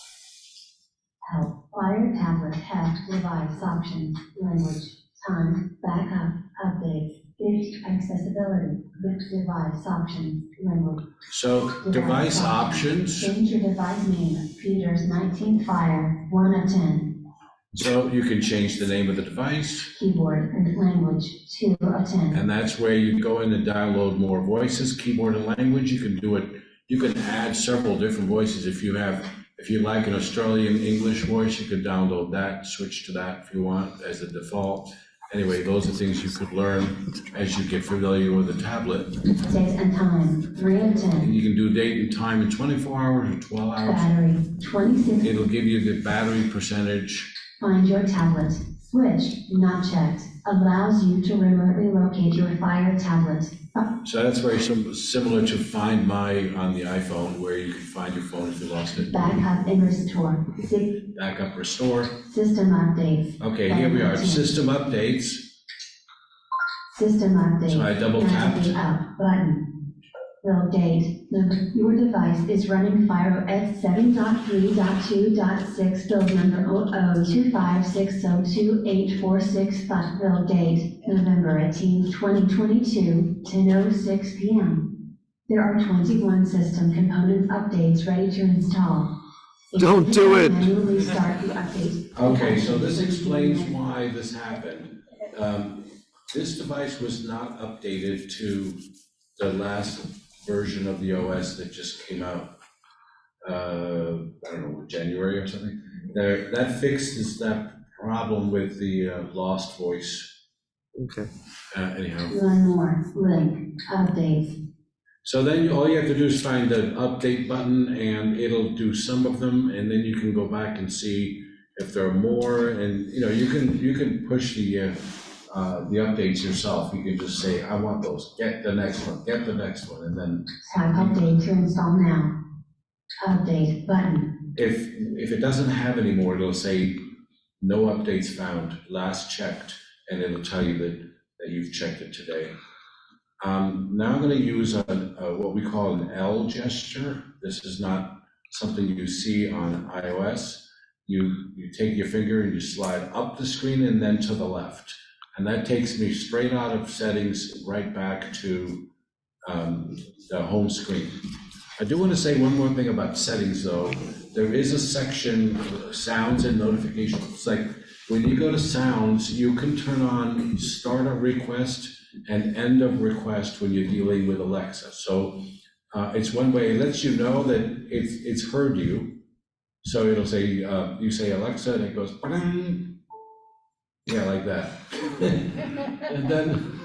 Help. Fire tablet have device options, language, time, backup, updates, gift accessibility, gift device options, language. So device options. Change your device name, Peter's 19 Fire, 1 of 10. So you can change the name of the device. Keyboard and language, 2 of 10. And that's where you go in and download more voices, keyboard and language. You can do it, you can add several different voices. If you like an Australian English voice, you could download that, switch to that if you want as the default. Anyway, those are things you could learn as you get familiar with the tablet. Date and time, 3 of 10. And you can do date and time in 24 hours or 12 hours. Battery, 26. It'll give you the battery percentage. Find your tablet. Switch, not checked. Allows you to remotely locate your Fire tablet. So that's very similar to Find My on the iPhone, where you can find your phone if you lost it. Backup and restore. Backup, restore. System updates. Okay, here we are. System updates. System updates. So I double tapped. Up button. Build date. Your device is running FireOS 7.3.2.6. Build number 00256028465. Build date November 18, 2022, 10:06 p.m. There are 21 system components updates ready to install. Don't do it. Manually start the update. Okay, so this explains why this happened. This device was not updated to the last version of the OS that just came out, I don't know, January or something. That fixes that problem with the lost voice. Okay. Anyhow. One more link, updates. So then all you have to do is find the update button, and it'll do some of them, and then you can go back and see if there are more, and you can push the updates yourself. You can just say, I want those, get the next one, and then. Tap update to install now. Update button. If it doesn't have any more, it'll say, no updates found, last checked, and it'll tell you that you've checked it today. Now I'm going to use what we call an L gesture. This is not something you see on iOS. You take your finger and you slide up the screen and then to the left. And that takes me straight out of settings right back to the home screen. I do want to say one more thing about settings though. There is a section, sounds and notifications. It's like when you go to sounds, you can turn on start a request and end of request when you're dealing with Alexa. So It's one way, it lets you know that it's heard you. So it'll say, you say Alexa, and it goes, "Ba-ding." Yeah, like that. And then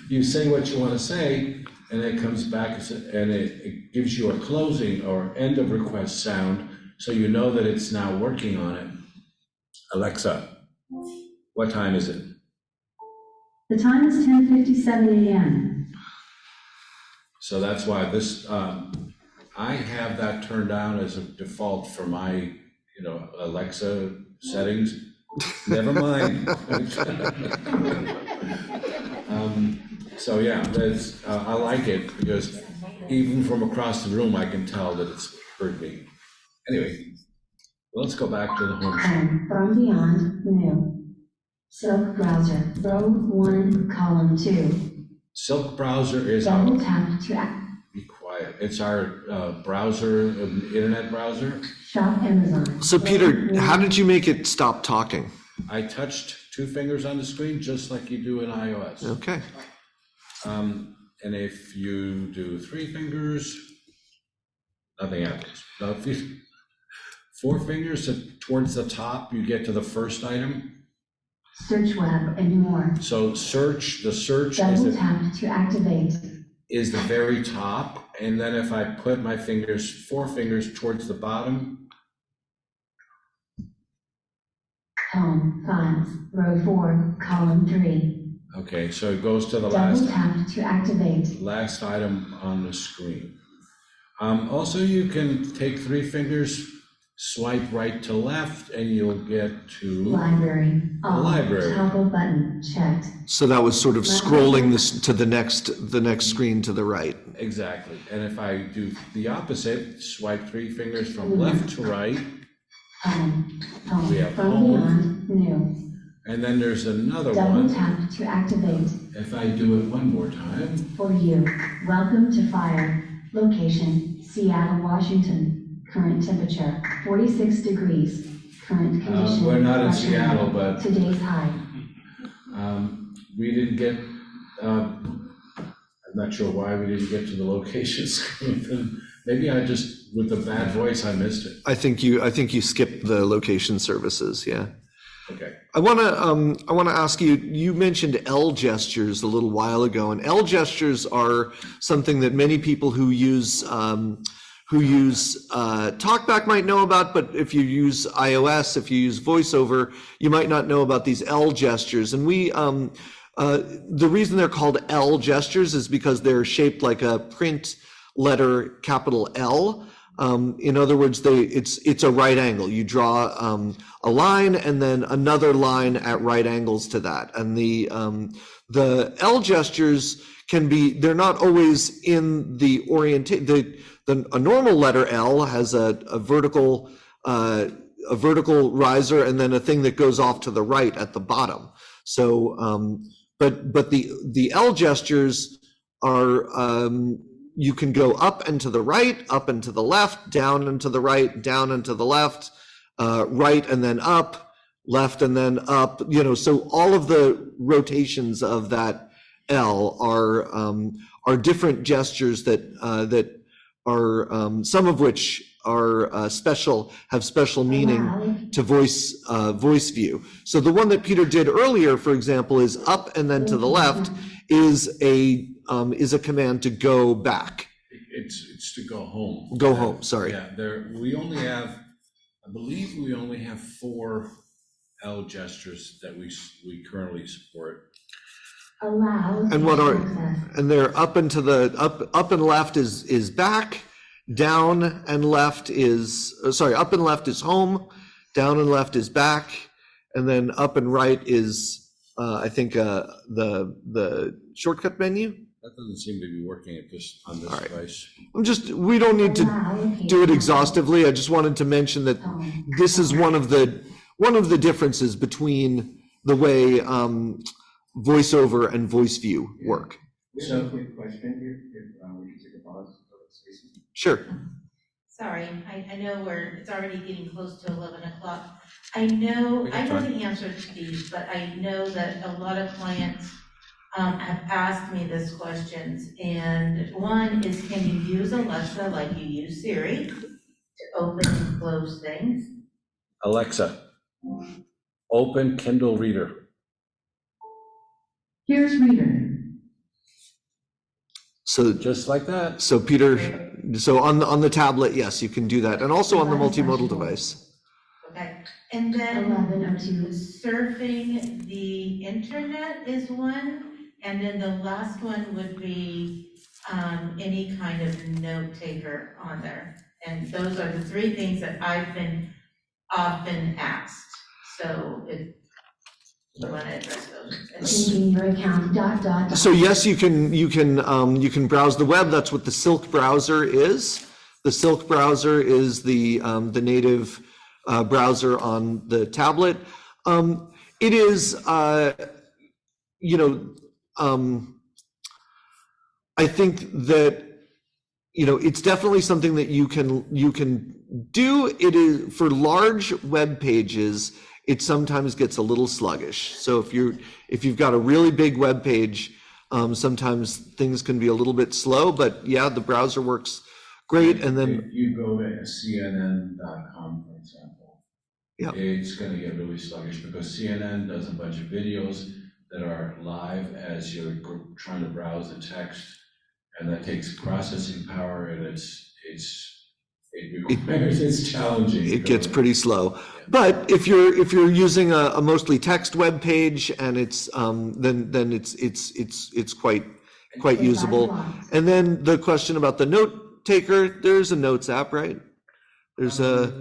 you say what you want to say, and it comes back and it gives you a closing or end of request sound, so you know that it's now working on it. Alexa, what time is it? The time is 10:57 a.m. So that's why this, I have that turned down as a default for my, Alexa settings. Never mind. So yeah, that's, I like it because even from across the room, I can tell that it's heard me. Anyway, let's go back to the home screen. From beyond, new. Silk browser, row 1, column 2. Silk browser is Double our, tap to be quiet. It's our browser, internet browser. shop Amazon. So Peter, how did you make it stop talking? I touched 2 fingers on the screen, just like you do in iOS. Okay. And if you do 3 fingers, nothing happens. Now, if you 4 fingers towards the top, you get to the first item. Search web and more. So the search Double tap to activate. is the very top. And then if I put my 4 fingers towards the bottom. Home, files, row 4, column 3. Okay, so it goes to the Double tap to activate. last item on the screen. Also, you can take 3 fingers, swipe right to left, and you'll get to Library. All. library. Toggle button checked. So that was sort of scrolling this to the next screen to the right. Exactly. And if I do the opposite, swipe 3 fingers from left to right. Home. We have From home. beyond, new. And then there's another Double one. tap to activate. If I do it one more time. For you, welcome to Fire. Location, Seattle, Washington. Current temperature, 46 degrees. Current condition. We're not in pressure. Seattle, but Today's high. we didn't get, I'm not sure why we didn't get to the location screen. Maybe I just, with the bad voice, I missed it. I think you skipped the location services, yeah. Okay. I want to ask you, you mentioned L gestures a little while ago, and L gestures are something that many people who use TalkBack might know about, but if you use iOS, if you use VoiceOver, you might not know about these L gestures. And the reason they're called L gestures is because they're shaped like a print letter, capital L. In other words, it's a right angle. You draw a line and then another line at right angles to that. And the L gestures they're not always in the orientation. A normal letter L has a vertical riser and then a thing that goes off to the right at the bottom. So, but the L gestures are, you can go up and to the right, up and to the left, down and to the right, down and to the left, right and then up, left and then up, so all of the rotations of that L are different gestures that are, some of which are have special meaning to voice view. So the one that Peter did earlier, for example, is up and then to the left is a command to go back. It's to go home. Go home, sorry. Yeah, I believe we only have 4 L gestures that we currently support. Allow. And they're up and to the up and left is back, down and left is up and left is home, down and left is back, and then up and right is I think the shortcut menu. That doesn't seem to be working on this device. We don't need to do it exhaustively. I just wanted to mention that this is one of the differences between the way VoiceOver and VoiceView work. We have a quick question here, if we can take a pause. Sure. Sorry, I know it's already getting close to 11 o'clock. I know the answer to these, but I know that a lot of clients have asked me this questions, and one is, can you use Alexa like you use Siri to open and close things? Alexa, open Kindle Reader. Here's Reader. So Just like that. So Peter, so on the tablet, yes, you can do that, and also on the multimodal device. Okay, and then 11:02. surfing the internet is one, and then the last one would be any kind of note taker on there. And those are the three things that I've been often asked. So if you want to address those. Syncing your account, ... So yes, you can browse the web. That's what the Silk browser is. The Silk browser is the native browser on the tablet. It is, I think that, it's definitely something that you can do. It is for large web pages. It sometimes gets a little sluggish. So if you've got a really big web page, sometimes things can be a little bit slow. But yeah, the browser works great. And then if you go to CNN.com, for example, yeah, it's going to get really sluggish because CNN does a bunch of videos that are live as you're trying to browse the text, and that takes processing power, and it's challenging. It gets pretty slow. But if you're using a mostly text web page, and it's then it's quite usable. And then the question about the note taker, there's a notes app, right? There's a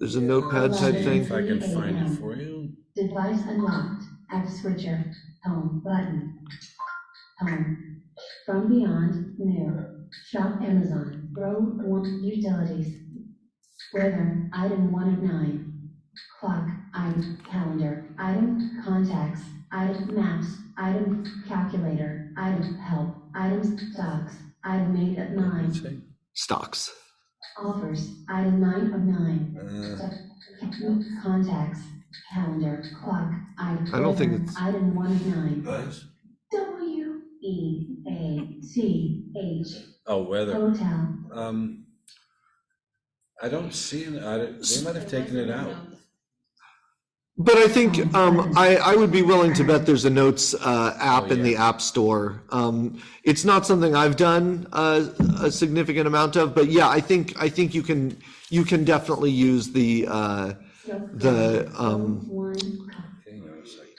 notepad type thing. If I can find it for you. Device unlocked. App switcher. Home button. Home. From beyond. New. Shop Amazon. Row 1. Utilities. Weather. Item 1 of 9. Clock. Item. Calendar. Item. Contacts. Item. Maps. Item. Calculator. Item. Help. Items. Stocks. Item 8 of 9. Stocks. Offers. Item 9 of 9. Contacts. Calendar. Clock. Item. I don't think it's. Item 1 of 9. WEACH. Oh, weather. Hotel. I don't see it. They might have taken it out. But I think I would be willing to bet there's a notes app in the App Store. It's not something I've done a significant amount of, but yeah, I think you can definitely use the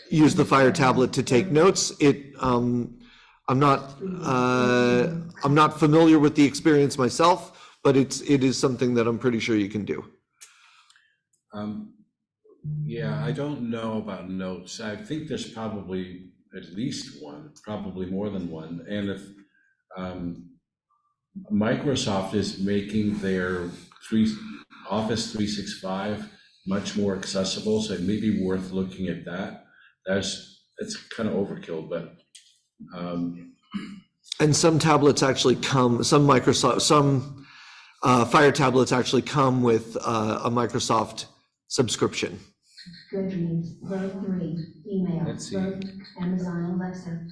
use the Fire tablet to take notes. I'm not familiar with the experience myself, but it is something that I'm pretty sure you can do. Yeah, I don't know about notes. I think there's probably at least one, probably more than one. And if Microsoft is making their Office 365 much more accessible, so it may be worth looking at that. It's kind of overkill, but and some tablets actually come. Some Fire tablets actually come with a Microsoft subscription. Goodreads, row 3, email, Let's see. row, Amazon Alexa,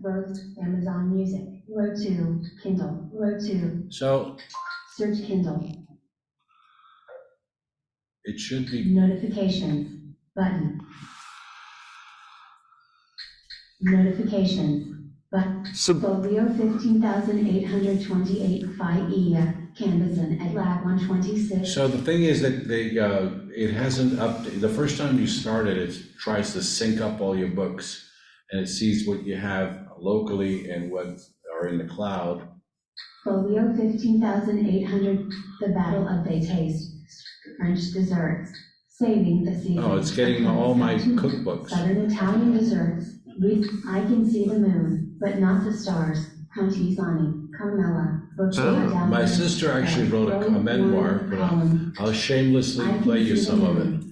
row, Amazon Music, row 2, Kindle, row 2. So Search Kindle. it should be. Notifications, button. Notifications, button. Folio 15,828 FIEA, Canvason at Lab 126. So the thing is that it hasn't updated. The first time you start it, it tries to sync up all your books, and it sees what you have locally and what are in the cloud. Folio 15,800, The Battle of They Taste, French desserts, saving the season. Oh, it's getting all my cookbooks. Southern Italian desserts, I Can See the Moon, but not the stars. Contisani, Carmela, My sister actually wrote a memoir, but I'll shamelessly play you some of it.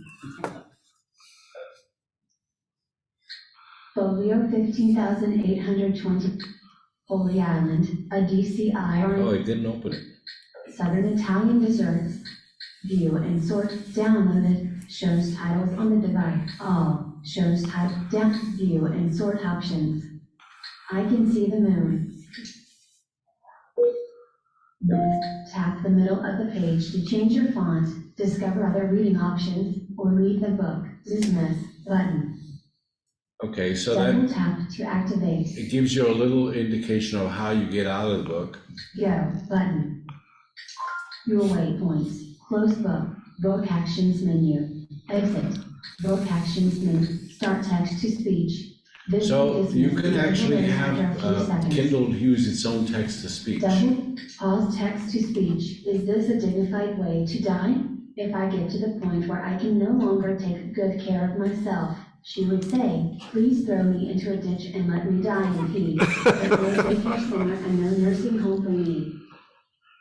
Folio 15,820, Holy Island, a DCI. Oh, it didn't open it. Southern Italian desserts, view and sort, downloaded, shows titles on the device. All shows title, depth, view, and sort options. I can see the moon. Tap the middle of the page to change your font, discover other reading options, or read the book. Dismiss button. Okay, so Double that tap to activate. it gives you a little indication of how you get out of the book. Go button. Your waypoints. Close book. Book actions menu. Exit. Book actions menu. Start text to speech. This So is you missed could actually after a few have seconds. Kindle use its own text to speech. Double pause text to speech. Is this a dignified way to die? If I get to the point where I can no longer take good care of myself, she would say, please throw me into a ditch and let me die in peace. But no daycare center and no nursing home for me.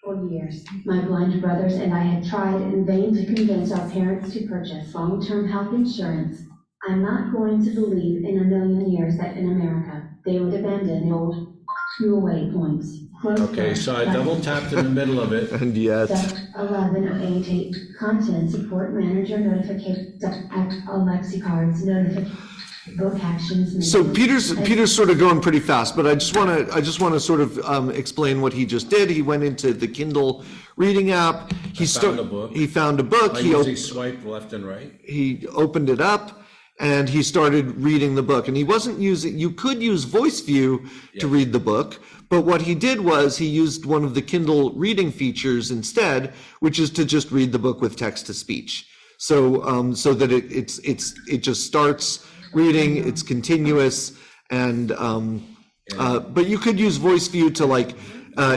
For years, my blind brothers and I had tried in vain to convince our parents to purchase long-term health insurance. I'm not going to believe in a million years that in America, they would abandon the old fuel waypoints. Okay, so I double tapped in the middle of it. And yet, Step 11 of 88, content support manager notification, Alexicards notification, book actions. so Peter's sort of going pretty fast, but I just want to sort of explain what he just did. He went into the Kindle reading app. He found a book. He found a book. I usually swipe left and right. He opened it up and he started reading the book. And he wasn't using, you could use voice view to read the book, but what he did was he used one of the Kindle reading features instead, which is to just read the book with text to speech. So so that it just starts reading, it's continuous, and but you could use voice view to like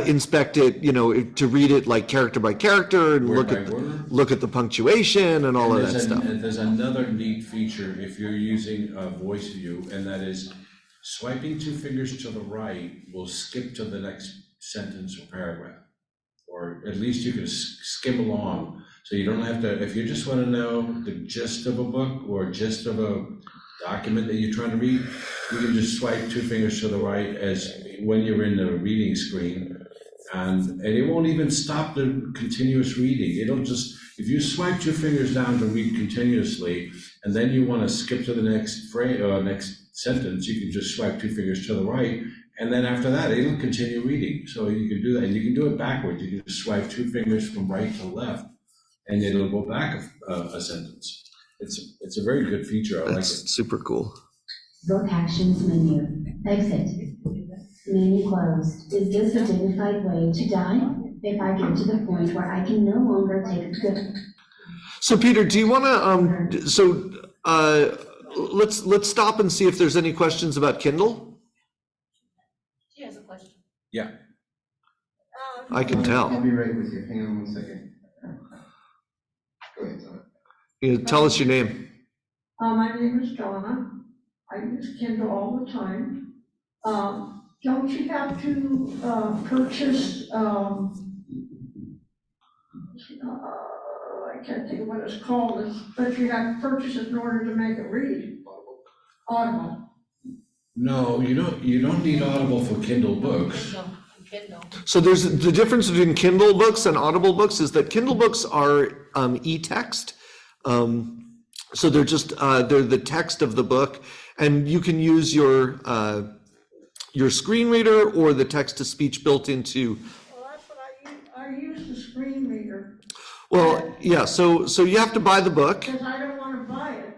inspect it, you know, to read it like character by character and look at the punctuation and all of that stuff. And there's another neat feature if you're using voice view, and that is swiping two fingers to the right will skip to the next sentence or paragraph, or at least you can skim along. So you don't have to, if you just want to know the gist of a book or gist of a document that you're trying to read, you can just swipe two fingers to the right as when you're in the reading screen, and it won't even stop the continuous reading. It'll just, if you swipe two fingers down to read continuously, and then you want to skip to the next phrase or next sentence, you can just swipe two fingers to the right, and then after that, it'll continue reading. So you can do that, and you can do it backwards. You can just swipe two fingers from right to left, and it'll go back a sentence. It's a very good feature. I like it. Super cool. Book actions menu. Exit. Menu closed. Is this a dignified way to die? If I get to the point where I can no longer take good. So Peter, do you want to let's stop and see if there's any questions about Kindle. She has a question. Yeah. I can tell. I'll be right with you. Hang on 1 second. Go ahead, Tom. You tell us your name. My name is Donna. I use Kindle all the time. Don't you have to purchase, I can't think of what it's called, but you have to purchase it in order to make it read? Audible. No, you don't need Audible for Kindle books. So there's the difference between Kindle books and Audible books is that Kindle books are e-text. So they're just they're the text of the book, and you can use your screen reader or the text to speech built into. Well, that's what I use. I use the screen reader. Well, yeah. So you have to buy the book. Because I don't want to buy it.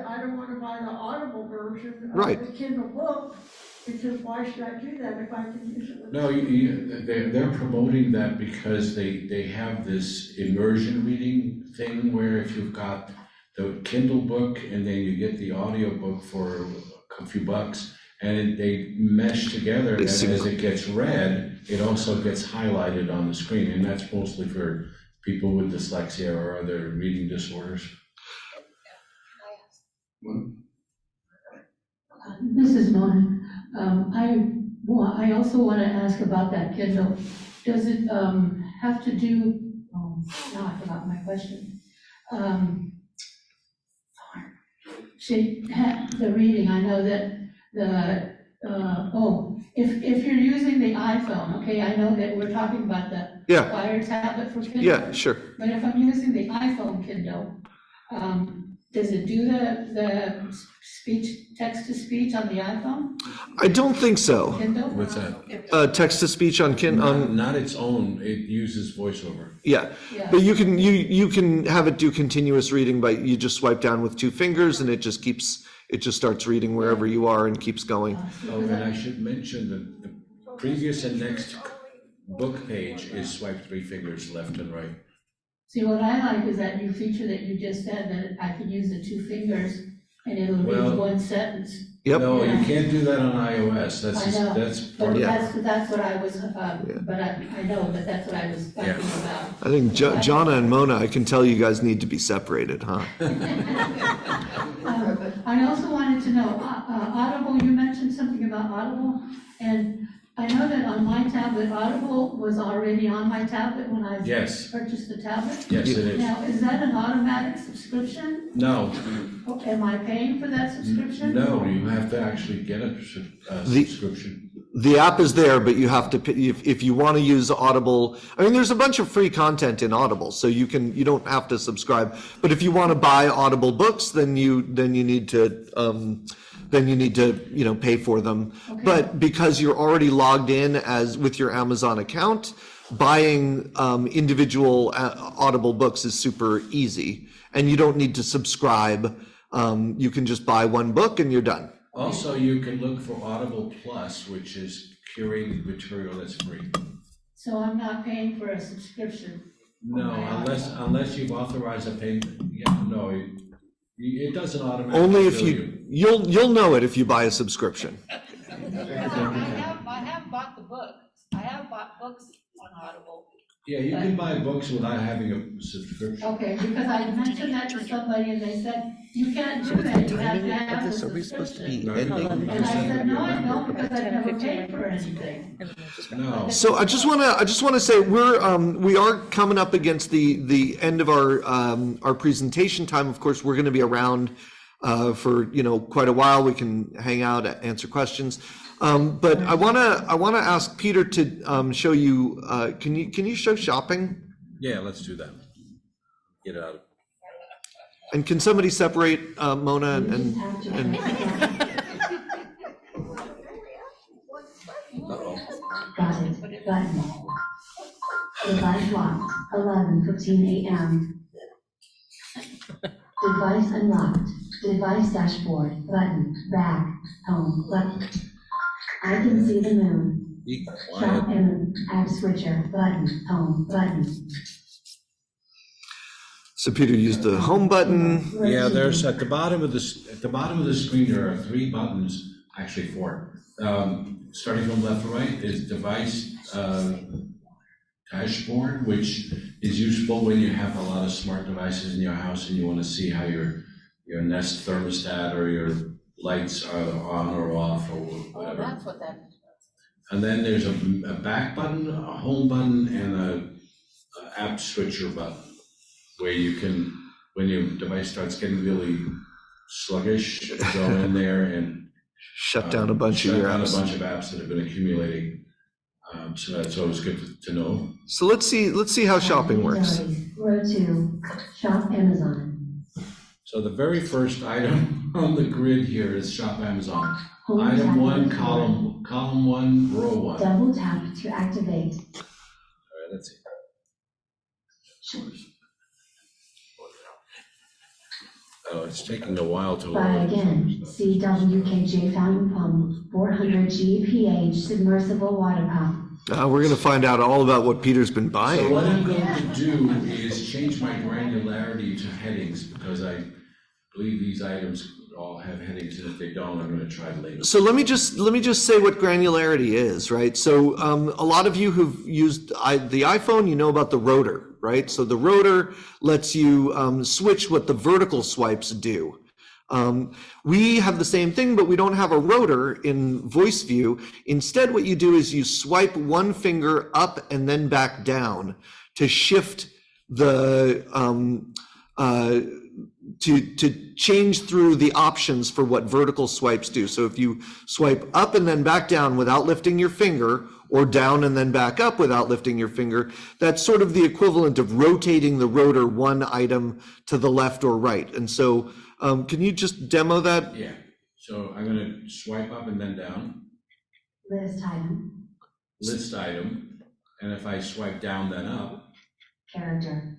I don't want to buy the Audible version of Right. the Kindle book, because why should I do that if I can use it with? No, they're promoting that because they have this immersion reading thing where if you've got the Kindle book and then you get the audio book for a few bucks, and they mesh together, and as it gets read, it also gets highlighted on the screen, and that's mostly for people with dyslexia or other reading disorders. This is Mona. I also want to ask about that Kindle. Does it have to do, now I forgot my question. See, the reading, I know that if you're using the iPhone, okay, I know that we're talking about the Fire tablet for Kindle. Yeah, sure. But if I'm using the iPhone Kindle, Does it do the speech, text-to-speech on the iPhone? I don't think so. Kindle? What's that? Text-to-speech on Not its own, it uses voiceover. Yeah, Yeah. but you can have it do continuous reading by, you just swipe down with 2 fingers and it just starts reading wherever you are and keeps going. Oh, and I should mention that the previous and next book page is swipe 3 fingers left and right. See, what I like is that new feature that you just said, that I can use the 2 fingers and it'll Well, read one sentence. Yep. No, you can't do that on iOS, I know, that's but part of that's what I was, but I know, but that's what I was talking about. I think Jonna and Mona, I can tell you guys need to be separated, huh? I also wanted to know, Audible, you mentioned something about Audible, and I know that on my tablet, Audible was already on my tablet when I Yes. purchased the tablet. Yes, it is. Now, is that an automatic subscription? No, Am I paying for that subscription? no, you have to actually get a subscription. The app is there, but you have to, if you want to use Audible, I mean, there's a bunch of free content in Audible, so you don't have to subscribe. But if you want to buy Audible books, then you need to, pay for them. Okay. But because you're already logged in with your Amazon account, buying individual Audible books is super easy, and you don't need to subscribe. You can just buy one book and you're done. Also, you can look for Audible Plus, which is curated material that's free. So I'm not paying for a subscription? No, unless you've authorized a payment, no, it doesn't automatically. Only if bill you'll know it if you buy a subscription. I have bought the book. I have bought books on Audible. Yeah, you can buy books without having a subscription. Okay, because I mentioned that to somebody and they said, you can't do that, you have to have a subscription. And I said, no, I don't, because I've never paid for anything. No. So I just want to say we are coming up against the end of our presentation time. Of course, we're going to be around for quite a while. We can hang out, answer questions. But I want to ask Peter to show you. Can you show shopping? Yeah, let's do that. Get out. And can somebody separate Mona and Got it. Button. Device locked. 11:15 a.m. Device unlocked. Device dashboard. Button. Back. Home. Button. I can see the moon. Be Shop quiet. and app switcher. Button. Home. Button. so Peter used the home button. Yeah, there's at the bottom of the screen there are 3 buttons, actually 4. Starting from left to right is device dashboard, which is useful when you have a lot of smart devices in your house and you want to see how your Nest thermostat or your lights are on or off or whatever. That's what that is. And then there's a back button, a home button, and a app switcher button, where you can, when your device starts getting really sluggish, go in there and Shut down a bunch of your apps. Shut down a bunch of apps that have been accumulating. So that's always good to know. So let's see how shopping works. Row 2. Shop Amazon. So the very first item on the grid here is Shop Amazon. Home Item tab 1, button. column 1, row 1. All Double tap to activate. right, let's see. Oh, it's taking a while to Buy load. again. CWKJ fountain pump. 400 GPH submersible water pump. We're going to find out all about what Peter's been So buying. what I'm going to do is change my granularity to headings, because I believe these items all have headings, and if they don't, I'm going to try later. So let me just say what granularity is, right? So a lot of you who've used the iPhone, you know about the rotor, right? So the rotor lets you switch what the vertical swipes do. We have the same thing, but we don't have a rotor in voice view. Instead, what you do is you swipe one finger up and then back down to shift the to change through the options for what vertical swipes do. So if you swipe up and then back down without lifting your finger, or down and then back up without lifting your finger, that's sort of the equivalent of rotating the rotor one item to the left or right. And so can you just demo that? Yeah, so I'm gonna swipe up and then down, List item, list item, and if I swipe down then up, character.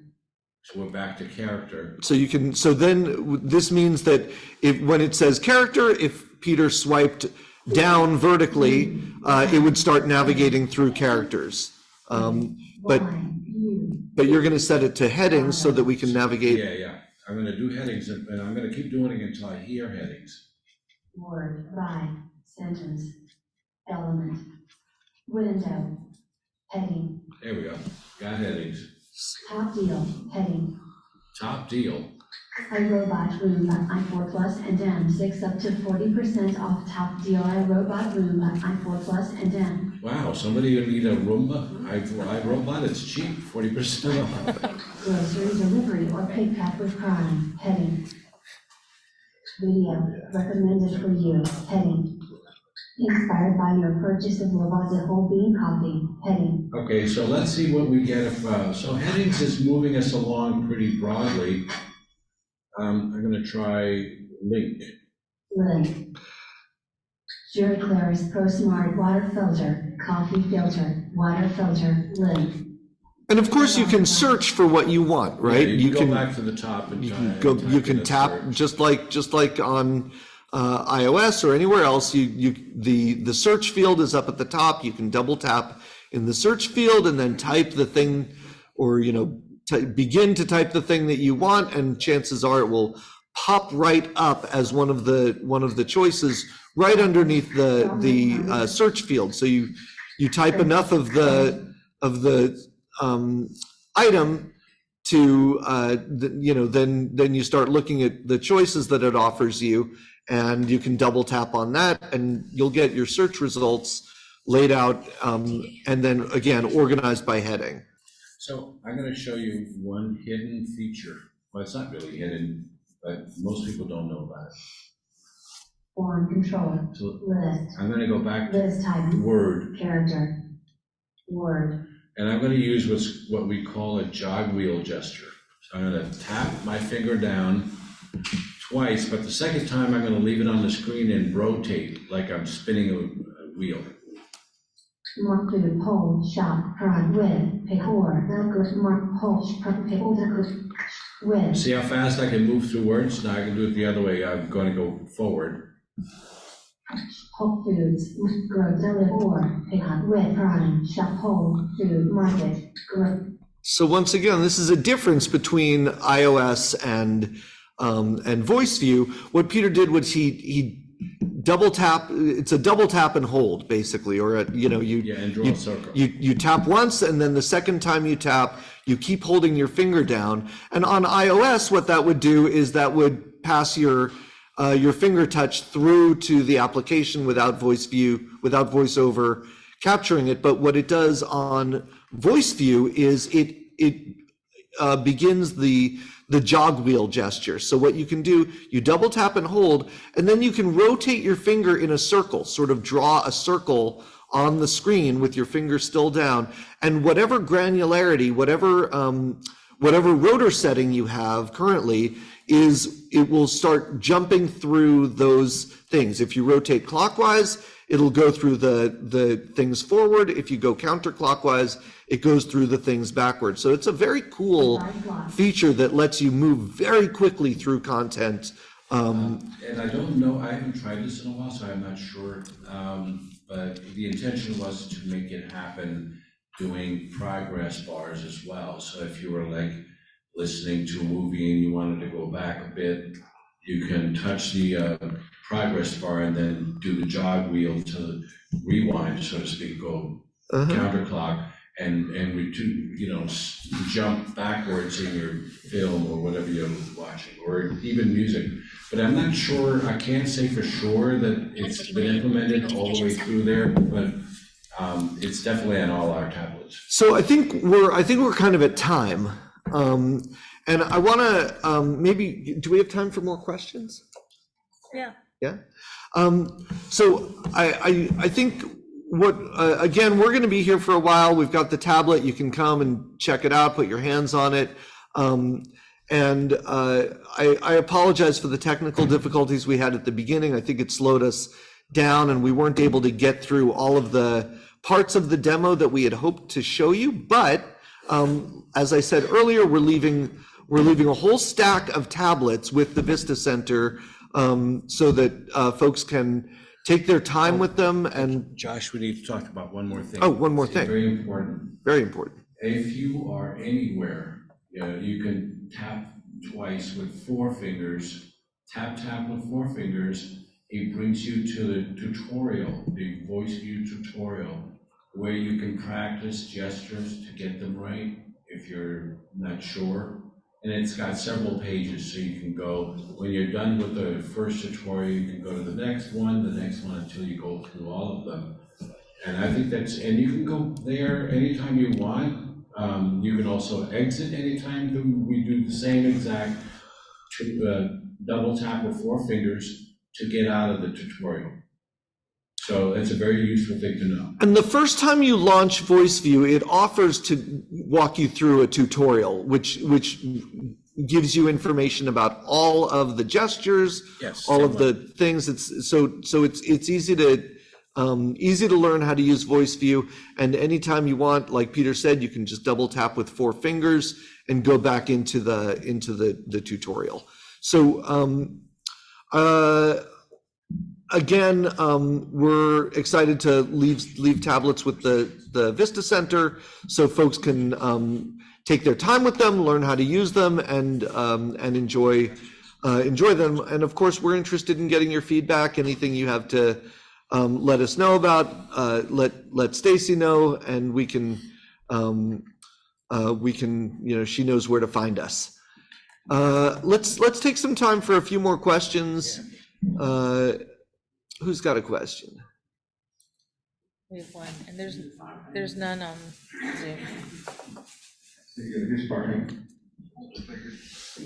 so we're back to character. So you can, so then this means that if, when it says character, if Peter swiped down vertically, it would start navigating through characters. But you're going to set it to headings so that we can navigate. Yeah, I'm gonna do headings, and I'm gonna keep doing it until I hear headings. Word, by, sentence, element, window, heading, There we go, got headings. top deal, heading, Top deal, iRobot Roomba i4 Plus and M6 up to 40% off top deal iRobot Roomba i4 Plus and M. wow, somebody gonna need a Roomba? iRobot, it's cheap, 40% off. Grocery delivery or pickup with Prime, heading. Video, recommended for you, heading. Inspired by your purchase of Lavazza whole bean coffee, heading. Okay, so let's see what we get if, so headings is moving us along pretty broadly. I'm gonna try link. Link. Jerry Claris Pro Smart Water Filter, Coffee Filter, Water Filter, link. And of course you can search for what you want, right? Yeah, you can go back to the top and you can tap just like on iOS or anywhere else. The search field is up at the top. You can double tap in the search field and then type the thing, or begin to type the thing that you want, and chances are it will pop right up as one of the choices right underneath the search field. So you type enough of the item to then you start looking at the choices that it offers you, and you can double tap on that and you'll get your search results laid out and then again organized by heading. So I'm gonna show you one hidden feature. Well, it's not really hidden, but most people don't know about it. Form control, So list, I'm gonna go back to list type, Word, character, word, and I'm gonna use what we call a jog wheel gesture. So I'm gonna tap my finger down twice, but the second time I'm gonna leave it on the screen and rotate like I'm spinning a wheel. mark food, hold, shop, prime, with, pay for, good, mark, hold, pay for, with. See how fast I can move through words? Now I can do it the other way. I'm gonna go forward. Whole Foods, grow, deliver, pick up, with, prime, shop, whole, food, market, grow. So once again, this is a difference between iOS and Voice View. What Peter did was he double tap. It's a double tap and hold basically, or and draw a circle. You tap once, and then the second time you tap, you keep holding your finger down. And on iOS, what that would do is that would pass your finger touch through to the application without Voice View, without VoiceOver capturing it. But what it does on Voice View is it begins the jog wheel gesture. So what you can do, you double tap and hold, and then you can rotate your finger in a circle, sort of draw a circle on the screen with your finger still down, and whatever granularity, whatever rotor setting you have currently, it will start jumping through those things. If you rotate clockwise, it'll go through the things forward. If you go counterclockwise, it goes through the things backwards. So it's a very cool feature that lets you move very quickly through content. And I don't know, I haven't tried this in a while, so I'm not sure. But the intention was to make it happen doing progress bars as well. So if you were like listening to a movie and you wanted to go back a bit, you can touch the progress bar and then do the jog wheel to rewind, so to speak, go counterclock and jump backwards in your film or whatever you're watching, or even music. But I'm not sure, I can't say for sure that it's been implemented all the way through there, but it's definitely on all our tablets. So I think we're kind of at time. And I want to maybe, do we have time for more questions? Yeah. Yeah. So I think what, again, we're going to be here for a while. We've got the tablet. You can come and check it out, put your hands on it. And I apologize for the technical difficulties we had at the beginning. I think it slowed us down and we weren't able to get through all of the parts of the demo that we had hoped to show you. But as I said earlier, we're leaving a whole stack of tablets with the Vista Center so that folks can take their time with them. And Josh, we need to talk about one more thing. Oh, one more thing. Very important. Very important. If you are anywhere, you can tap twice with 4 fingers. Tap with 4 fingers. It brings you to the tutorial, the voice view tutorial, where you can practice gestures to get them right if you're not sure. And it's got several pages, so you can go, when you're done with the first tutorial, you can go to the next one, until you go through all of them. And I think and you can go there anytime you want. You can also exit anytime. We do the same exact double tap with 4 fingers to get out of the tutorial. So it's a very useful thing to know. And the first time you launch Voice View, it offers to walk you through a tutorial, which gives you information about all of the gestures, yes, all of the things. It's easy to learn how to use Voice View. And anytime you want, like Peter said, you can just double tap with 4 fingers and go back into the tutorial. So again, we're excited to leave tablets with the Vista Center so folks can take their time with them, learn how to use them, and enjoy them. And of course, we're interested in getting your feedback. Anything you have to let us know about, let Stacy know, and we can, she knows where to find us. Let's take some time for a few more questions. Who's got a question? We have one, and there's none on Zoom. Who's Farhan?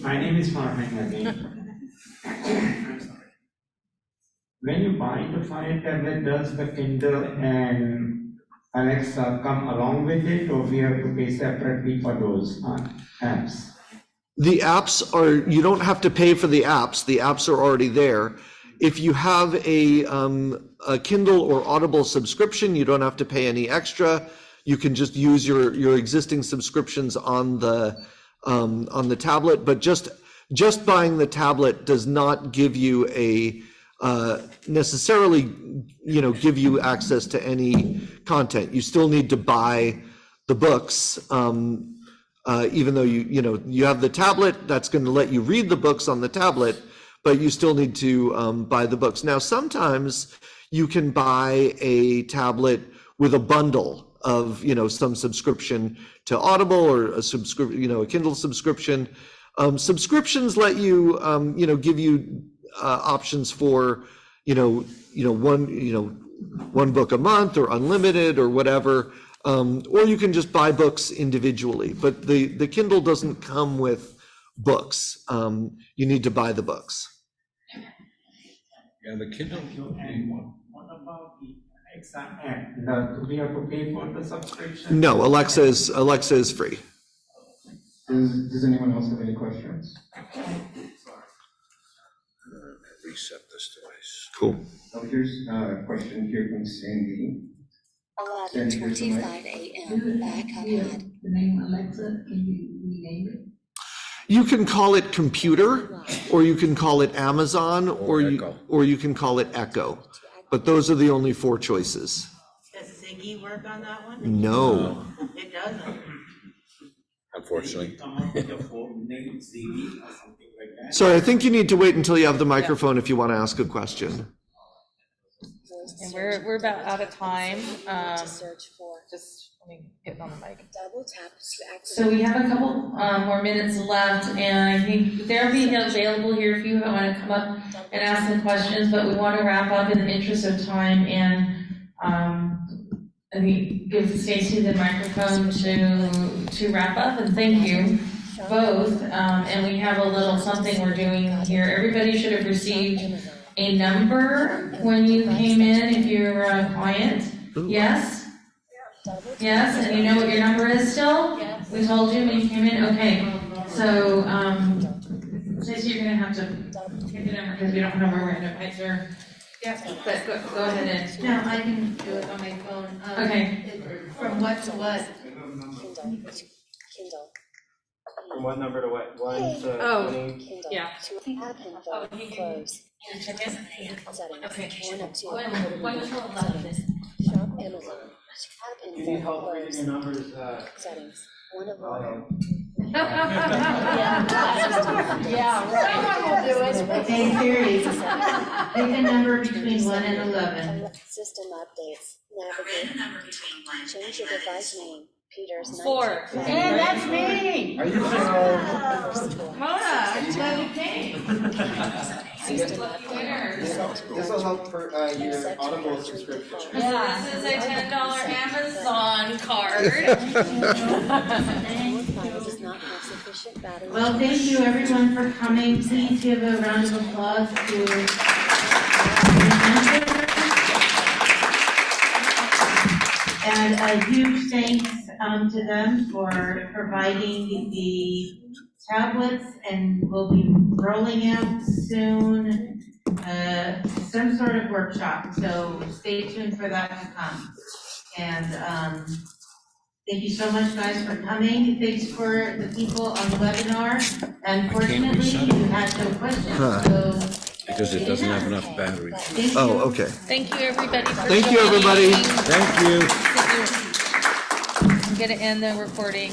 My name is Farhan again. I'm sorry. When you buy the Fire tablet, does the Kindle and Alexa come along with it, or we have to pay separately for those apps? The apps you don't have to pay for the apps. The apps are already there. If you have a Kindle or Audible subscription, you don't have to pay any extra. You can just use your existing subscriptions on the tablet. But just buying the tablet does not give you necessarily give you access to any content. You still need to buy the books. Even though you have the tablet, that's going to let you read the books on the tablet, but you still need to buy the books. Now, sometimes you can buy a tablet with a bundle of some subscription to Audible or a Kindle subscription. Subscriptions let you give you options for one book a month or unlimited or whatever. Or you can just buy books individually, but the Kindle doesn't come with books. You need to buy the books. Yeah, the Kindle. What about the Alexa app? Do we have to pay for the subscription? No, Alexa is free. Does anyone else have any questions? Reset this device. Cool. So here's a question here from Sandy. 11:25 a.m. back ahead. The name Alexa, can you rename it? You can call it computer, or you can call it Amazon, or you can call it Echo. But those are the only 4 choices. Does Ziggy work on that one? No. It doesn't. Unfortunately. Sorry, I think you need to wait until you have the microphone if you want to ask a question. And we're about out of time. Search for. Just let me get on the mic. Double tap to activate. So we have a couple more minutes left, and I think they'll be available here if you want to come up and ask some questions, but we want to wrap up in the interest of time, and I think give Stacy the microphone to wrap up, and thank you. both, and we have a little something we're doing here. Everybody should have received a number when you came in, if you're a client. Yes? Yes, and you know what your number is still? We told you when you came in? Okay. So, Stacey, you're gonna have to pick the number because we don't know where we're gonna put your. Yeah, but go ahead and. No, I can do it on my phone. Okay. From what to what? Kindle. From what number to what? 1 to Oh. 20? Kindle. Yeah. App info. Close. Check it. Settings. Okay. 1 of 2. One to 11. Shop Amazon. App You need info. help reading Close. your numbers, Settings. 1 of 1. Yeah, right. Someone will do it. Hey Siri, pick a number between 1 and 11. System updates. Navigate. Change your device name. Peter's 4. And that's me. Are you sure? Mona, I'm glad you came. System updates. This will help for your Audible subscription. Yeah. This is a $10 Amazon card. File does not have sufficient battery. Well, thank you everyone for coming. Please give a round of applause to the presenters. And a huge thanks to them for providing the tablets, and we'll be rolling out soon some sort of workshop, so stay tuned for that to come. And thank you so much, guys, for coming. Thanks for the people on the webinar. Unfortunately, you had no questions, so. Because it doesn't have enough battery. Thank you. Oh, okay. Thank you, everybody, for Thank you, everybody. joining. Thank you. I'm gonna end the recording.